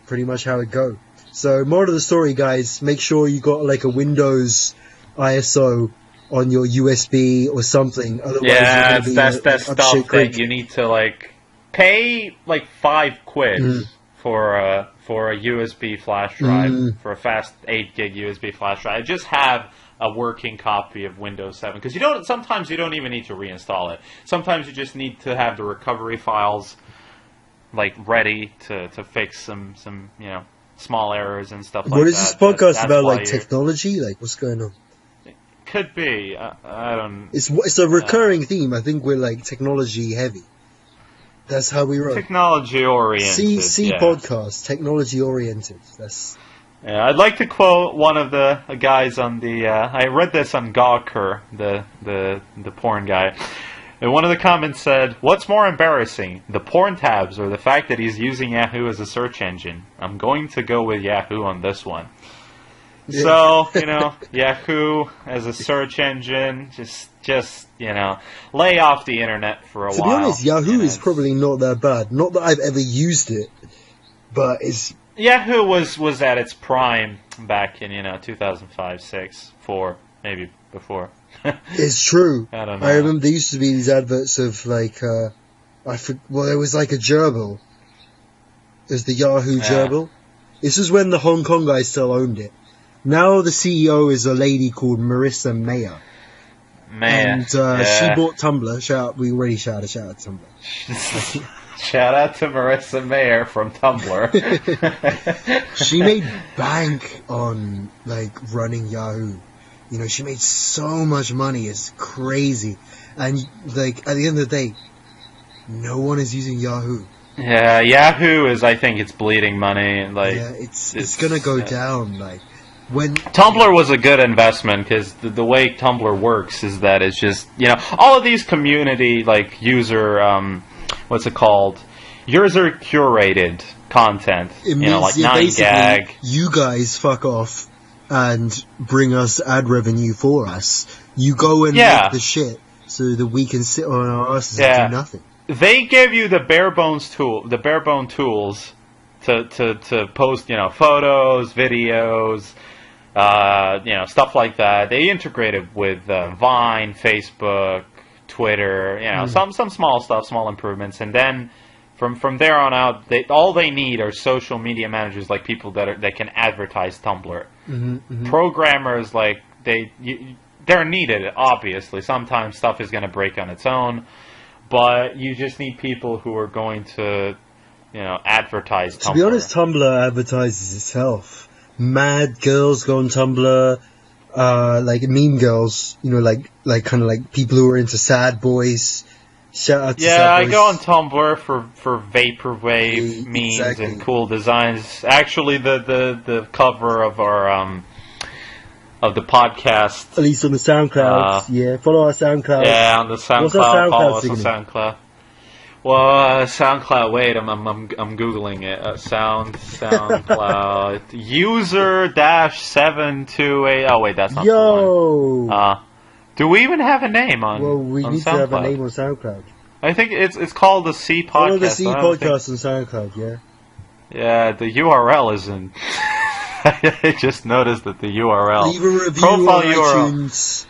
S3: pretty much how it goes. So, moral of the story, guys: make sure you got like a Windows ISO on your USB or something. Otherwise,
S2: that's stuff that you need to like pay like £5 for a USB flash drive, for a fast 8 gig USB flash drive. Just have a working copy of Windows 7, because sometimes you don't even need to reinstall it. Sometimes you just need to have the recovery files like ready to fix some small errors and stuff like that.
S3: What is this podcast about? Like technology? Like what's going on?
S2: Could be. I don't.
S3: It's a recurring theme. I think we're like technology heavy. That's how we roll.
S2: Technology oriented.
S3: C podcast, technology oriented. That's.
S2: Yeah, I'd like to quote one of the guys on the. I read this on Gawker, the porn guy. And one of the comments said, "What's more embarrassing, the porn tabs or the fact that he's using Yahoo as a search engine? I'm going to go with Yahoo on this one." Yeah. So, Yahoo as a search engine, just lay off the internet for a while.
S3: To be honest, Yahoo is probably not that bad. Not that I've ever used it, but it's...
S2: Yahoo was at its prime back in, 2005, 6, 4, maybe before.
S3: It's true.
S2: I don't know.
S3: I remember there used to be these adverts of, like, it was like a gerbil. It was the Yahoo gerbil. This was when the Hong Kong guys still owned it. Now the CEO is a lady called Marissa Mayer. And she bought Tumblr. We already shouted shout out to Tumblr.
S2: Shout out to Marissa Mayer from Tumblr.
S3: She made bank on like running Yahoo. She made so much money. It's crazy. And like at the end of the day, no one is using Yahoo.
S2: Yeah, Yahoo is. I think it's bleeding money. Like
S3: it's gonna go down. Like. When
S2: Tumblr was a good investment, because the way Tumblr works is that it's just all of these community like user what's it called, user curated content,
S3: it means,
S2: like 9gag.
S3: You guys fuck off and bring us ad revenue for us. You go and make the shit so that we can sit on our asses and do nothing. They
S2: give you the bare bone tools to post photos, videos. Stuff like that. They integrate it with Vine, Facebook, Twitter. Some small stuff, small improvements, and then from there on out, all they need are social media managers, like people that can advertise Tumblr. Programmers, like they're needed. Obviously, sometimes stuff is going to break on its own, but you just need people who are going to advertise Tumblr.
S3: To be honest, Tumblr advertises itself. Mad girls go on Tumblr, like meme girls, like kind of like people who are into sad boys. Shout out to sad boys.
S2: I go on Tumblr for vaporwave memes and cool designs. Actually, the cover of our of the podcast,
S3: at least on the SoundCloud, follow our SoundCloud.
S2: Yeah, on the SoundCloud.
S3: What's our SoundCloud,
S2: follow us on SoundCloud. Well, SoundCloud. Wait, I'm googling it. SoundCloud user-728. Oh wait, that's not the one. Do we even have a name on?
S3: Well, we need
S2: SoundCloud?
S3: to have a name on SoundCloud.
S2: I think it's called the C Podcast.
S3: Follow the C Podcast on SoundCloud. Yeah.
S2: Yeah, the URL isn't. I just noticed that the URL.
S3: Leave a review
S2: Profile
S3: on
S2: URL.
S3: iTunes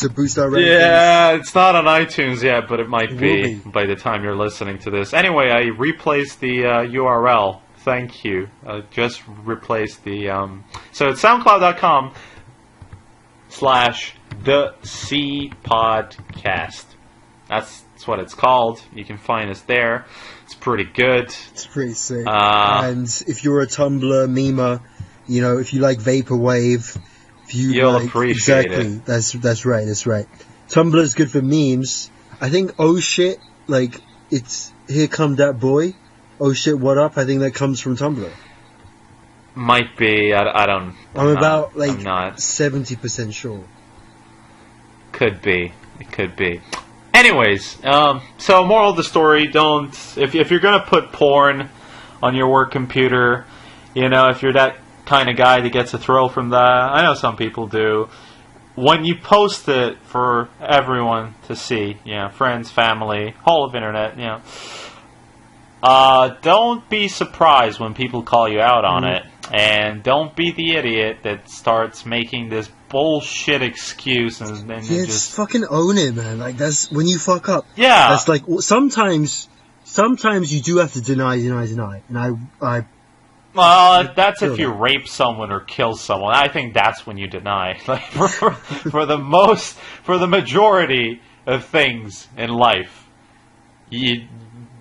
S3: to boost our rankings.
S2: Yeah, it's not on iTunes yet, but it might
S3: It
S2: be
S3: will be.
S2: by the time you're listening to this. Anyway, I replaced the URL. Thank you. Just replaced the... So it's soundcloud.com/thecpodcast. That's what it's called. You can find us there. It's pretty good.
S3: It's pretty sick.
S2: And
S3: if you're a Tumblr memer, if you like vaporwave, if
S2: you'll appreciate
S3: exactly,
S2: it.
S3: That's right. Tumblr is good for memes. I think oh shit, it's here come that boy. Oh shit, what up? I think that comes from Tumblr.
S2: Might be. I don't.
S3: I'm
S2: not.
S3: about
S2: I'm not.
S3: 70% sure.
S2: Could be. It could be. Anyways, so moral of the story: don't if you're gonna put porn on your work computer, if you're that kind of guy that gets a thrill from that, I know some people do. When you post it for everyone to see, friends, family, whole of internet, don't be surprised when people call you out on it, and don't be the idiot that starts making this bullshit excuse and
S3: just fucking own it, man. That's when you fuck up.
S2: Yeah.
S3: That's sometimes you do have to deny, and I
S2: Well, that's if you rape someone or kill someone. I think that's when you deny. For the majority of things in life, you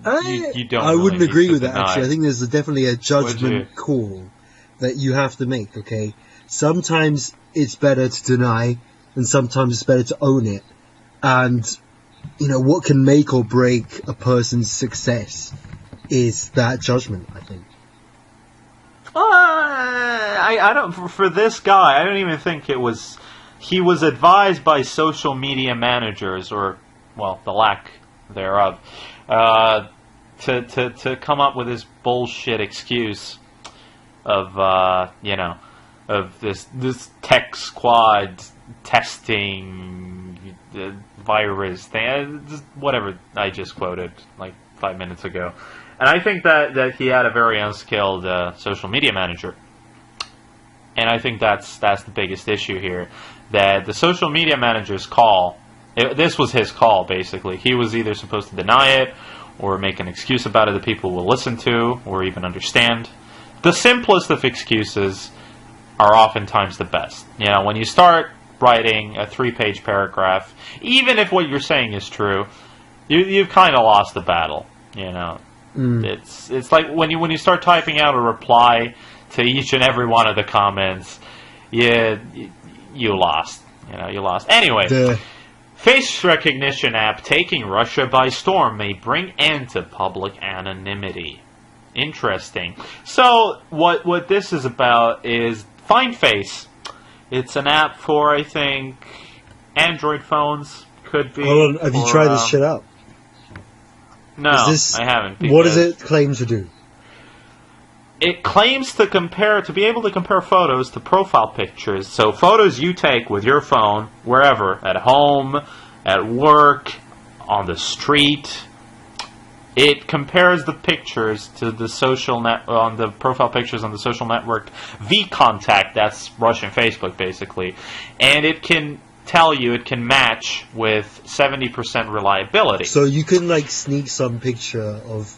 S2: don't.
S3: I wouldn't
S2: really
S3: agree
S2: need to
S3: with that.
S2: deny.
S3: Actually, I think there's definitely a judgment call that you have to make. Okay, sometimes it's better to deny, and sometimes it's better to own it. And what can make or break a person's success is that judgment, I think.
S2: I don't. For this guy, I don't even think it was. He was advised by social media managers, or the lack thereof, to come up with this bullshit excuse of of this tech squad testing virus thing, whatever I just quoted like 5 minutes ago. And I think that he had a very unskilled social media manager. And I think that's the biggest issue here. That the social media manager's call, this was his call, basically. He was either supposed to deny it or make an excuse about it that people will listen to or even understand. The simplest of excuses are oftentimes the best. When you start writing a 3-page paragraph, even if what you're saying is true, you've kind of lost the battle, It's like when you start typing out a reply to each and every one of the comments, you lost. You lost. Anyway, face recognition app taking Russia by storm may bring end to public anonymity. Interesting. So what this is about is Find Face. It's an app for, I think, Android phones. Could be.
S3: Hold on, have you tried this shit out?
S2: No, I haven't.
S3: What does it claim to do?
S2: It claims to be able to compare photos to profile pictures. So photos you take with your phone, wherever, at home, at work, on the street. It compares the pictures to the on the profile pictures on the social network VKontakte. That's Russian Facebook, basically, and it can tell you, it can match with 70% reliability.
S3: So you can sneak some picture of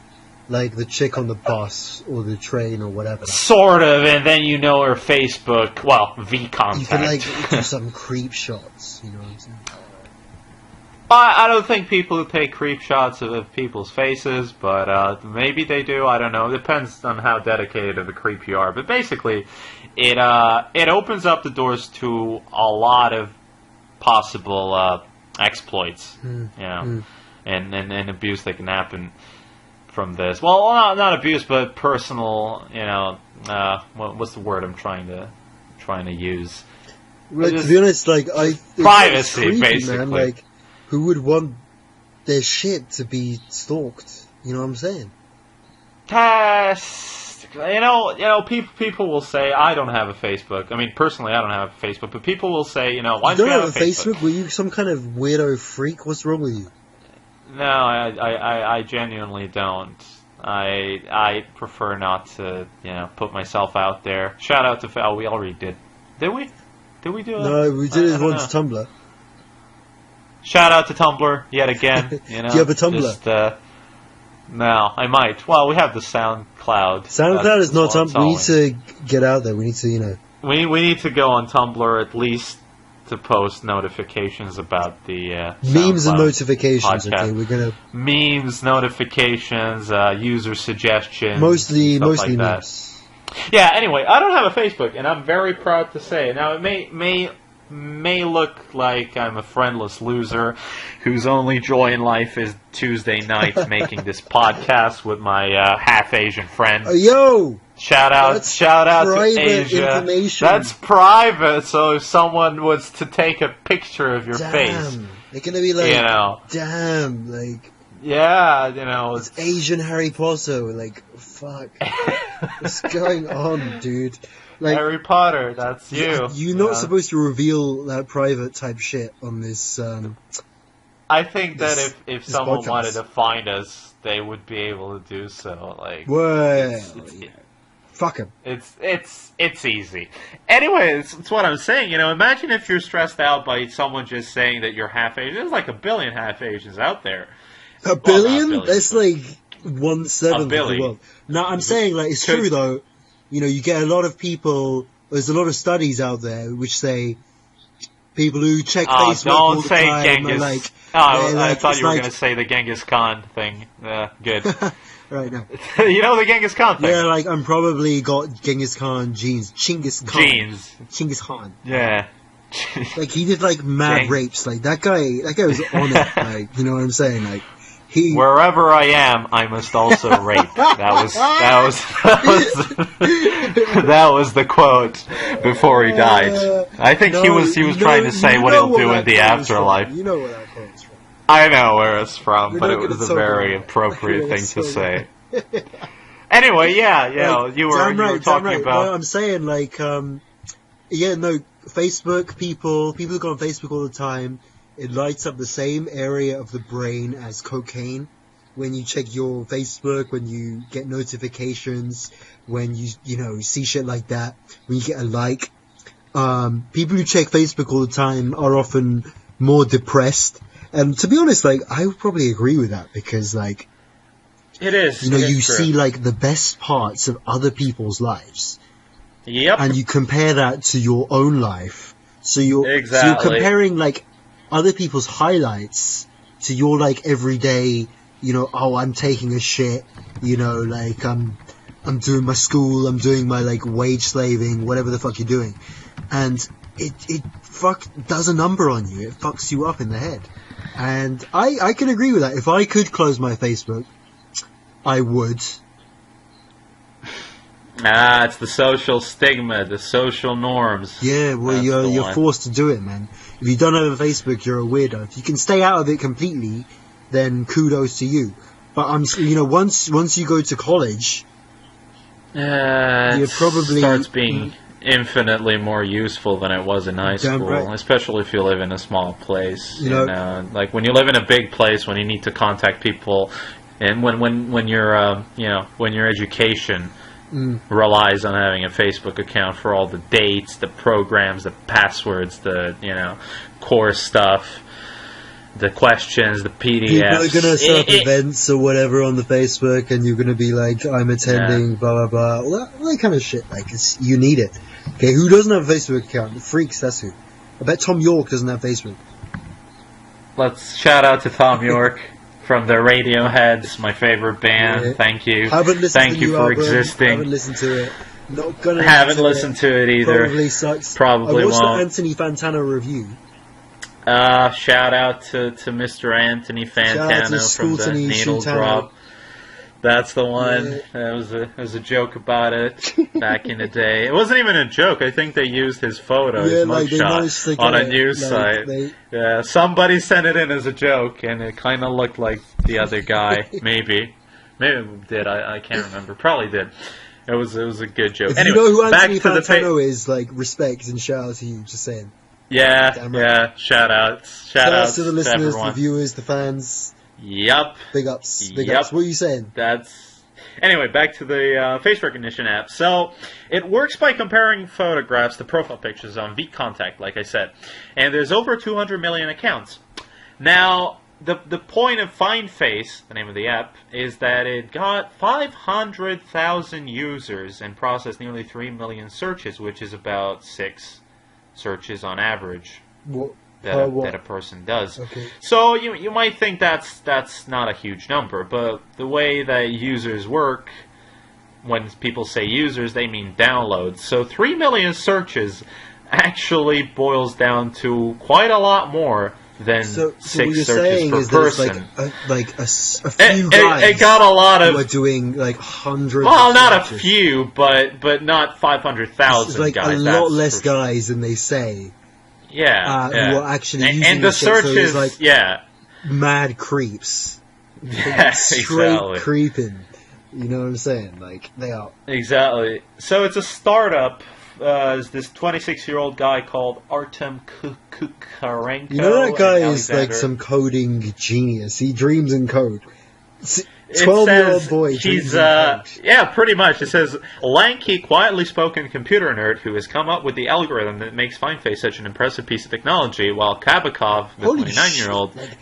S3: the chick on the bus or the train or whatever.
S2: Sort of, and then her Facebook, VKontakte.
S3: You can do some creep shots, you know what I'm saying?
S2: I don't think people who take creep shots of people's faces, but maybe they do. I don't know. It depends on how dedicated of a creep you are. But basically, it opens up the doors to a lot of possible exploits, and abuse that can happen from this. Well, not abuse, but personal. What's the word I'm trying to use?
S3: To be honest,
S2: privacy,
S3: creepy,
S2: basically.
S3: Man. Who would want their shit to be stalked? You know what I'm saying?
S2: People will say, I don't have a Facebook. I mean, personally, I don't have a Facebook, but people will say, why don't you have a Facebook?
S3: Were you some kind of weirdo freak? What's wrong with you?
S2: No, I genuinely don't. I prefer not to, put myself out there. Shout out to Val. We already did. Did we? Did we do it?
S3: No, we did it once to Tumblr.
S2: Shout out to Tumblr yet again.
S3: Do you have a Tumblr?
S2: No, I might. Well, we have the SoundCloud.
S3: SoundCloud is not Tumblr. We need to get out there. We need to,
S2: We need to go on Tumblr at least to post notifications about the
S3: memes
S2: SoundCloud
S3: and notifications.
S2: podcast.
S3: Okay, we're gonna
S2: memes, notifications, user suggestions,
S3: mostly
S2: like
S3: memes.
S2: Yeah. Anyway, I don't have a Facebook, and I'm very proud to say. Now, it may look like I'm a friendless loser whose only joy in life is Tuesday nights making this podcast with my half Asian friend.
S3: Yo!
S2: Shout out to Asia. That's private, so if someone was to take a picture of your face,
S3: they're gonna be like, damn, like,
S2: yeah,
S3: it's Asian Harry Potter, like, fuck, what's going on, dude? Like,
S2: Harry Potter, that's you.
S3: You're not supposed to reveal that private type shit on this.
S2: I think that if someone wanted to find us, they would be able to do so. Like,
S3: fuck him.
S2: It's easy. Anyway, it's what I'm saying. Imagine if you're stressed out by someone just saying that you're half Asian. There's like 1 billion half Asians out there.
S3: A billion? That's like 1/7 of the
S2: billion.
S3: world. No, I'm saying, like, it's true though. You get a lot of people. There's a lot of studies out there which say people who check Facebook all the time
S2: Genghis.
S3: are like.
S2: I thought you were going to say the Genghis Khan thing. Good.
S3: Right now.
S2: The Genghis Khan thing.
S3: Yeah, like, I'm probably got Genghis Khan genes. Chinggis Khan.
S2: Yeah.
S3: Like, he did, like, mad rapes. Like, that guy was on it. Like, you know what I'm saying? Like,
S2: wherever I am, I must also rape. That was the quote before he died. I think he was trying to say what he'll do in the afterlife.
S3: You know where that quote's from.
S2: I know where it's from, but it was a very appropriate thing to say. Anyway, you were talking about.
S3: No, I'm saying, like, Facebook people who go on Facebook all the time. It lights up the same area of the brain as cocaine. When you check your Facebook, when you get notifications, when you see shit like that, when you get a like. People who check Facebook all the time are often more depressed. And to be honest, like, I would probably agree with that because, like,
S2: it is.
S3: You see, like, the best parts of other people's lives.
S2: Yep.
S3: And you compare that to your own life. So you're comparing, like, other people's highlights to your, like, everyday, I'm taking a shit, like, I'm doing my school, I'm doing my, like, wage slaving, whatever the fuck you're doing. And it does a number on you. It fucks you up in the head. And I can agree with that. If I could close my Facebook, I would.
S2: It's the social stigma, the social norms.
S3: Yeah, well, you're forced to do it, man. If you don't have a Facebook, you're a weirdo. If you can stay out of it completely, then kudos to you. But once you go to college,
S2: it starts being infinitely more useful than it was in high school,
S3: right.
S2: Especially if you live in a small place. Like when you live in a big place, when you need to contact people, and when your education relies on having a Facebook account for all the dates, the programs, the passwords, the course stuff, the questions, the PDFs.
S3: People are going to set up events or whatever on the Facebook, and you're going to be like, I'm attending, blah, blah, blah. All that kind of shit. Like, you need it. Okay, who doesn't have a Facebook account? The freaks, that's who. I bet Tom York doesn't have Facebook.
S2: Let's shout out to Tom York from the Radioheads, my favorite band. Yeah. Thank you. Thank you for existing.
S3: Haven't listened to it. Not gonna
S2: haven't listened to it either.
S3: Probably sucks.
S2: Probably
S3: I watched
S2: won't.
S3: the Anthony Fantano review.
S2: Shout out to Mr. Anthony Fantano from the Needle Drop. That's the one. Yeah. There was a joke about it back in the day. It wasn't even a joke. I think they used his photo, his mugshot, on a news site. Yeah, somebody sent it in as a joke, and it kind of looked like the other guy. Maybe it did. I can't remember. Probably did. It was a good joke.
S3: If
S2: anyway,
S3: you know who
S2: back
S3: Anthony
S2: to
S3: Fantano is, like, respect and shout out to you. Just saying.
S2: Yeah. Shout outs
S3: to the listeners, the viewers, the fans.
S2: Yep.
S3: Big ups. What are you saying?
S2: That's Anyway, back to the face recognition app. So, it works by comparing photographs to profile pictures on VContact, like I said. And there's over 200 million accounts. Now, the point of Find Face, the name of the app, is that it got 500,000 users and processed nearly 3 million searches, which is about 6 searches on average.
S3: What?
S2: That a person does.
S3: Okay.
S2: So you might think that's not a huge number, but the way that users work, when people say users, they mean downloads. So 3 million searches actually boils down to quite a lot more than
S3: so
S2: 6
S3: what you're
S2: searches
S3: saying
S2: per
S3: is
S2: person.
S3: There's a few guys
S2: It got a lot
S3: who are
S2: of.
S3: doing like hundreds.
S2: Well,
S3: of
S2: not a
S3: searches.
S2: few, but not 500,000
S3: It's like
S2: guys.
S3: a lot
S2: that's
S3: less
S2: for sure.
S3: guys than they say.
S2: Yeah, yeah.
S3: Who are actually using
S2: and the
S3: this shit, so
S2: searches,
S3: there's, like,
S2: yeah.
S3: mad creeps.
S2: Yeah,
S3: Straight
S2: exactly.
S3: creeping. You know what I'm saying? Like, they are.
S2: Exactly. So it's a startup. Is this 26-year-old guy called Artem Kukarenko?
S3: You know that guy
S2: and
S3: is like
S2: Alexander.
S3: some coding genius. He dreams in code.
S2: It
S3: 12-year-old
S2: says
S3: boy
S2: he's
S3: dreams in code.
S2: yeah, pretty much. It says lanky, quietly spoken computer nerd who has come up with the algorithm that makes FindFace such an impressive piece of technology, while Kabakov, the
S3: Holy
S2: 29-year-old,
S3: shit, like,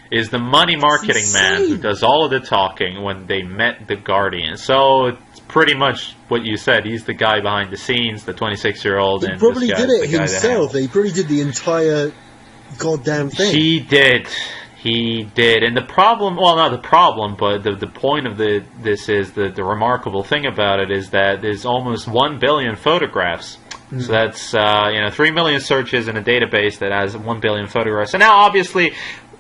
S2: is the money marketing man who
S3: insane.
S2: does all of the talking when they met the Guardian. So it's pretty much what you said. He's the guy behind the scenes, the 26-year-old,
S3: he
S2: and
S3: probably
S2: this
S3: did
S2: guy's
S3: it
S2: the guy that
S3: himself. He probably did the entire goddamn thing.
S2: He did. He did. And the problem, well, not the problem, but the point of this is the remarkable thing about it is that there's almost 1 billion photographs.
S3: Mm.
S2: So that's 3 million searches in a database that has 1 billion photographs. And now, obviously,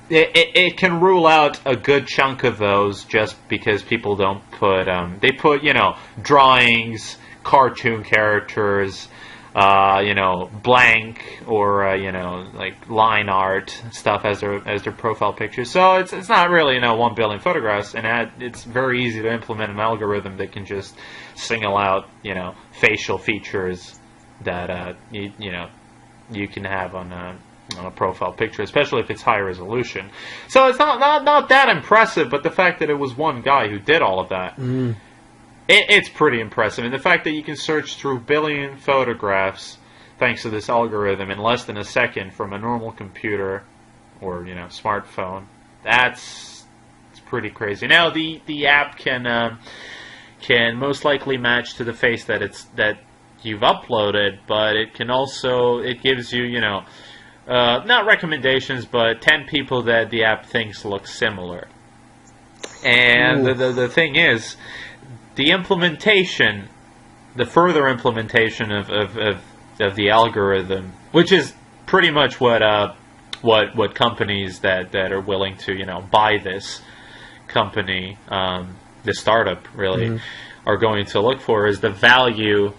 S2: it can rule out a good chunk of those just because people don't put they put drawings, cartoon characters, blank or like line art stuff as their profile pictures. So it's not really 1 billion photographs, and it's very easy to implement an algorithm that can just single out facial features that you can have on a profile picture, especially if it's high resolution. So it's not that impressive, but the fact that it was one guy who did all of that, it's pretty impressive. And the fact that you can search through billion photographs thanks to this algorithm in less than a second from a normal computer or smartphone, it's pretty crazy. Now the app can most likely match to the face that you've uploaded, but it gives you not recommendations, but 10 people that the app thinks look similar. And the thing is, the implementation, the further implementation of the algorithm, which is pretty much what companies that are willing to buy this company, the startup really, are going to look for, is the value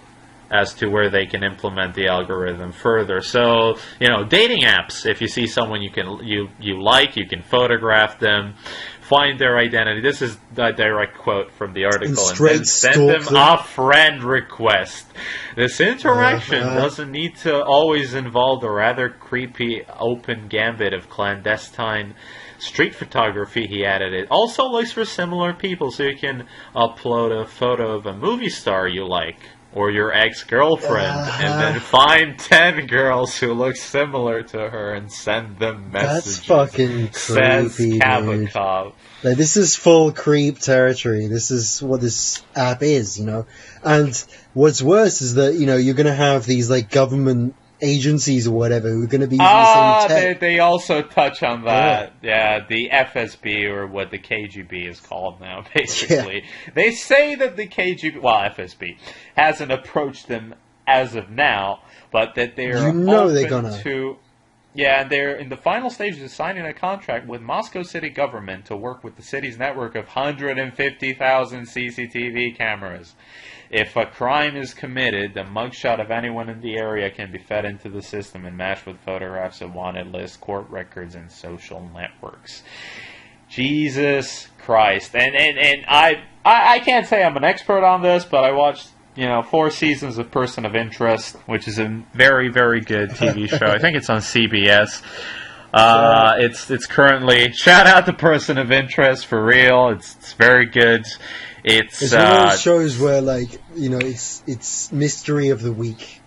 S2: as to where they can implement the algorithm further. So, dating apps, if you see someone you like, you can photograph them, find their identity. This is a direct quote from the article. And then send them a friend request. This interaction doesn't need to always involve the rather creepy open gambit of clandestine street photography, he added. It also looks for similar people, so you can upload a photo of a movie star you like, or your ex-girlfriend, and then find 10 girls who look similar to her and send them messages.
S3: That's fucking
S2: Says
S3: creepy,
S2: Kabakov.
S3: Like, this is full creep territory. This is what this app is, And what's worse is that, you're going to have these, like, government agencies or whatever who are going to be using the same tech.
S2: They also touch on that. Yeah, the FSB, or what the KGB is called now, basically. Yeah. They say that the KGB, FSB, hasn't approached them as of now, but that they're open
S3: they're gonna.
S2: to... Yeah, and they're in the final stages of signing a contract with Moscow city government to work with the city's network of 150,000 CCTV cameras. If a crime is committed, the mugshot of anyone in the area can be fed into the system and matched with photographs of wanted lists, court records, and social networks. Jesus Christ. And I can't say I'm an expert on this, but I watched 4 seasons of Person of Interest, which is a very, very good TV show. I think it's on CBS. It's currently, shout out to Person of Interest, for real. It's very good.
S3: It's one of those shows where, like, you know, it's mystery of the week.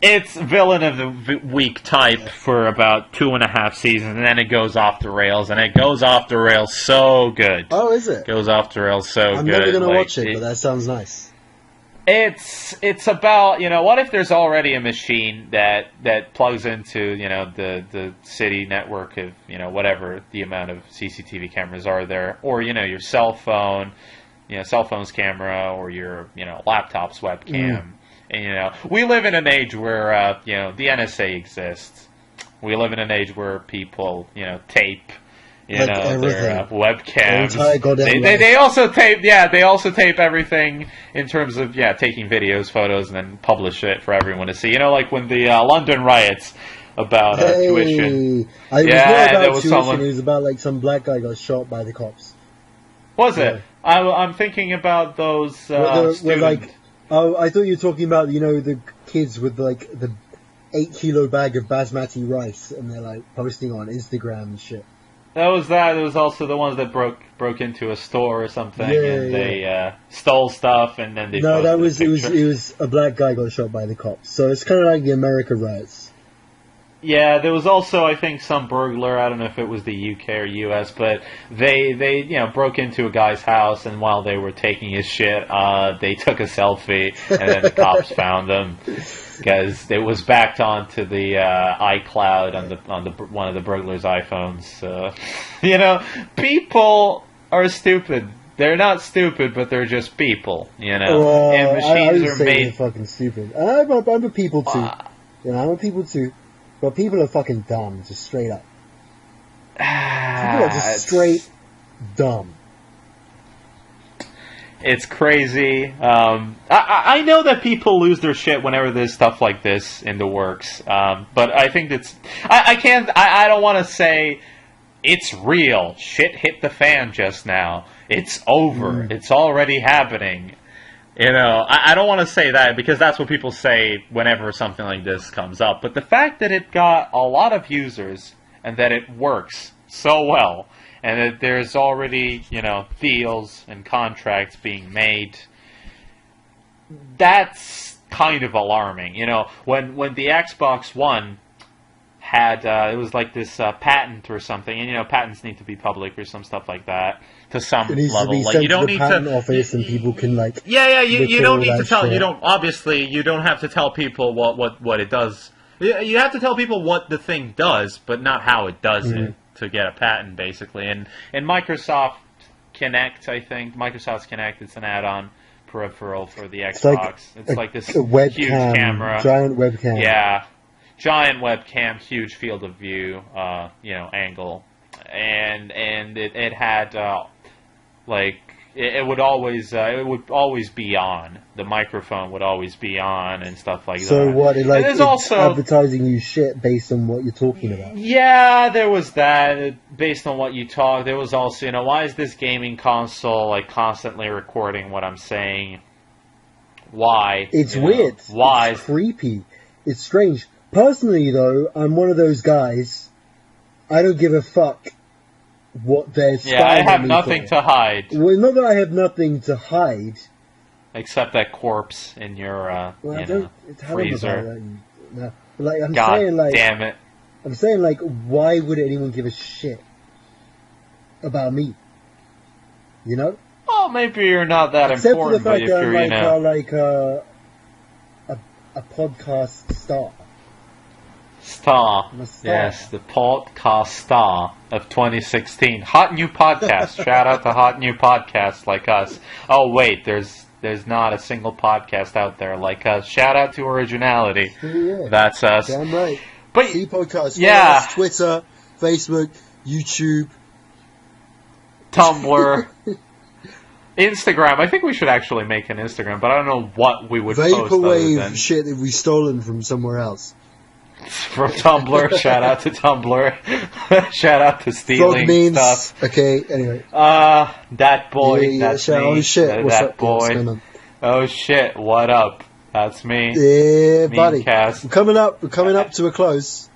S2: It's villain of the week type for about 2.5 seasons, and then it goes off the rails, and it goes off the rails so good.
S3: Oh, is it?
S2: Goes off the rails so good.
S3: I'm never going to watch it, but that sounds nice.
S2: It's about, you know, what if there's already a machine that plugs into, you know, the city network of, you know, whatever the amount of CCTV cameras are there, or, you know, your cell phone, you know, cell phone's camera, or your, you know, laptop's webcam. And, you know, we live in an age where, you know, the NSA exists. We live in an age where people, you know, tape, you know, their webcams. They also tape, they also tape everything in terms of, taking videos, photos, and then publish it for everyone to see. You know, like when the London riots about tuition.
S3: It was not about tuition, it was about, like, some black guy got shot by the cops.
S2: Was it? I'm thinking about those students.
S3: Oh, I thought you were talking about, you know, the kids with, like, the 8-kilo bag of basmati rice, and they're, like, posting on Instagram and shit.
S2: That was that. There was also the ones that broke into a store or something, and they stole stuff, and then they posted
S3: it was a black guy got shot by the cops. So it's kind of like the America riots.
S2: Yeah, there was also, I think, some burglar. I don't know if it was the UK or US, but they you know, broke into a guy's house, and while they were taking his shit, they took a selfie, and then the cops found them because it was backed onto the iCloud on the one of the burglar's iPhones. So, you know, people are stupid. They're not stupid, but they're just people. You know, and machines are made
S3: fucking stupid. I'm a people too. You know, I'm a people too. But people are fucking dumb, just straight up. People are just straight dumb.
S2: It's crazy. I know that people lose their shit whenever there's stuff like this in the works. But I think it's... I don't want to say it's real. Shit hit the fan just now. It's over. It's already happening. You know, I don't want to say that because that's what people say whenever something like this comes up. But the fact that it got a lot of users and that it works so well and that there's already, you know, deals and contracts being made, that's kind of alarming. You know, when the Xbox One had, it was like this patent or something, and, you know, patents need to be public or some stuff like that. To some level, like you don't need to
S3: office and people can, like,
S2: you don't need to tell shit. You don't have to tell people what it does. You have to tell people what the thing does, but not how it does it to get a patent, basically. And Microsoft Kinect, I think Microsoft's Kinect, it's an add-on peripheral for the Xbox. It's like this
S3: webcam,
S2: huge camera,
S3: giant webcam.
S2: Yeah, giant webcam, huge field of view, you know, angle, and it had. Like it would always be on. The microphone would always be on and stuff like that.
S3: So what? It's
S2: also
S3: advertising you shit based on what you're talking about.
S2: Yeah, there was that based on what you talk. There was also, you know, why is this gaming console like constantly recording what I'm saying? Why?
S3: It's weird.
S2: Why?
S3: It's creepy. It's strange. Personally, though, I'm one of those guys. I don't give a fuck what they're spying
S2: I have nothing to hide.
S3: Well, not that I have nothing to hide.
S2: Except that corpse in your freezer.
S3: No. Like,
S2: God damn it.
S3: I'm saying, like, why would anyone give a shit about me? You know?
S2: Well, maybe you're not that important, but if you're, you know...
S3: a podcast star.
S2: Star. Yes, the podcast star of 2016. Hot new podcast. Shout out to hot new podcasts like us. Oh wait, there's not a single podcast out there like us. Shout out to originality.
S3: Yeah.
S2: That's us.
S3: Damn right.
S2: But
S3: See podcast.
S2: Yeah.
S3: Twitter, Facebook, YouTube,
S2: Tumblr, Instagram. I think we should actually make an Instagram, but I don't know what we would post
S3: Vaporwave shit that we've stolen from somewhere else.
S2: From Tumblr. Shout out to Tumblr. Shout out to stealing stuff.
S3: Okay, anyway.
S2: That boy.
S3: Yeah,
S2: that's me.
S3: Oh shit, what's
S2: that
S3: up,
S2: boy. Oh shit, what up? That's me.
S3: Yeah, buddy.
S2: Cast.
S3: We're coming up to a close.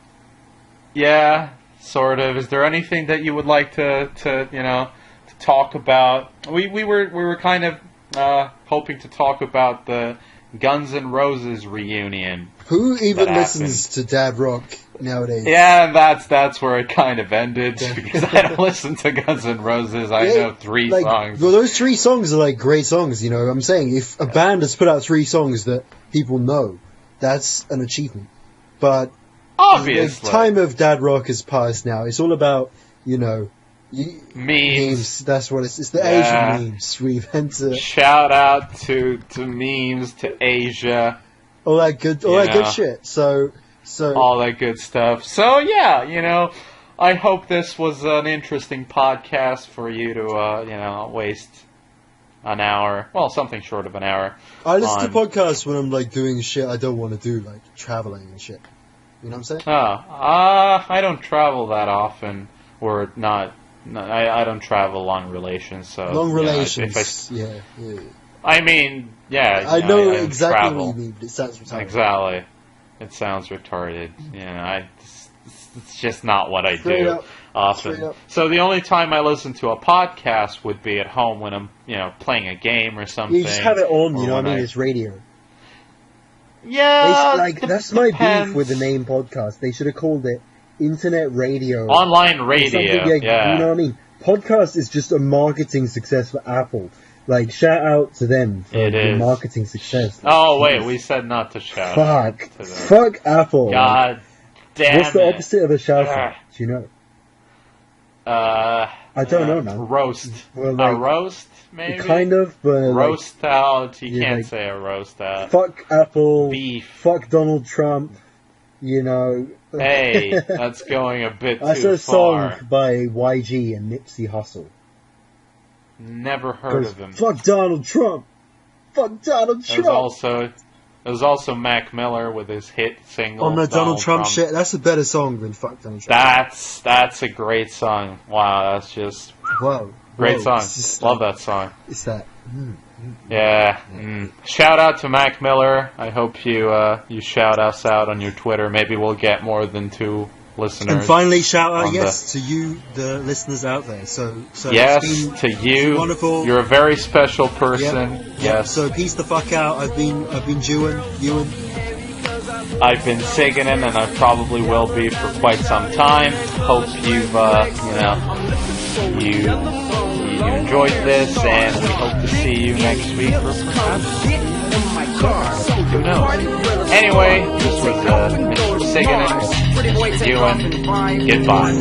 S2: Yeah, sort of. Is there anything that you would like to talk about. We were kind of hoping to talk about the Guns N' Roses reunion.
S3: Who even listens to Dad Rock nowadays?
S2: Yeah, that's where it kind of ended, because I don't listen to Guns N' Roses. I know 3 songs.
S3: Well, those 3 songs are like great songs, you know. I'm saying if a band has put out 3 songs that people know, that's an achievement. But
S2: obviously,
S3: the time of Dad Rock has passed now. It's all about, you know,
S2: memes.
S3: That's what it's the Asian memes. We've entered.
S2: Shout out to memes, to Asia.
S3: All that good shit. So
S2: all that good stuff. So yeah, you know, I hope this was an interesting podcast for you to waste an hour. Well, something short of an hour.
S3: I listen to podcasts when I'm like doing shit I don't want to do, like traveling and shit. You know what I'm saying?
S2: I don't travel that often, or not. No, I don't travel long relations. So
S3: long relations. Yeah.
S2: I mean, yeah.
S3: I know exactly what you mean, but it sounds retarded.
S2: Exactly. It sounds retarded. You know, it's just not what I do often. So the only time I listen to a podcast would be at home when I'm, playing a game or something.
S3: You just have it on, you know what I mean? It's radio.
S2: Yeah,
S3: that's my beef with the name podcast. They should have called it Internet Radio.
S2: Online radio, yeah.
S3: You know what I mean? Podcast is just a marketing success for Apple. Like, shout out to them for the marketing success.
S2: Oh, wait, we said not to shout out.
S3: Fuck Apple.
S2: God damn
S3: What's the opposite of a shout out? Do you know? I don't know, man.
S2: Roast.
S3: Well,
S2: a roast, maybe?
S3: Kind of, but...
S2: Roast out. You can't say a roast out.
S3: Fuck Apple.
S2: Beef.
S3: Fuck Donald Trump. You know...
S2: Hey, that's going a bit too far.
S3: That's a song by YG and Nipsey Hussle.
S2: Never heard of him.
S3: Fuck Donald Trump. Fuck Donald Trump.
S2: There's also Mac Miller with his hit single.
S3: Oh no, Donald Trump shit. That's a better song than Fuck Donald Trump.
S2: That's a great song. Wow, that's just great song. Love that song.
S3: It's that.
S2: Yeah. Shout out to Mac Miller. I hope you shout us out on your Twitter. Maybe we'll get more than 2 listeners.
S3: And finally, shout out to you, the listeners out there. So
S2: yes, to you.
S3: Wonderful.
S2: You're a very special person.
S3: Yep.
S2: Yes.
S3: So peace the fuck out. I've been Jewen.
S2: I've been Ciganin, and I probably will be for quite some time. Hope you've you enjoyed this, and we hope to see you next week for who knows. Anyway, this was Mr. Ciganin, Jewen. Goodbye.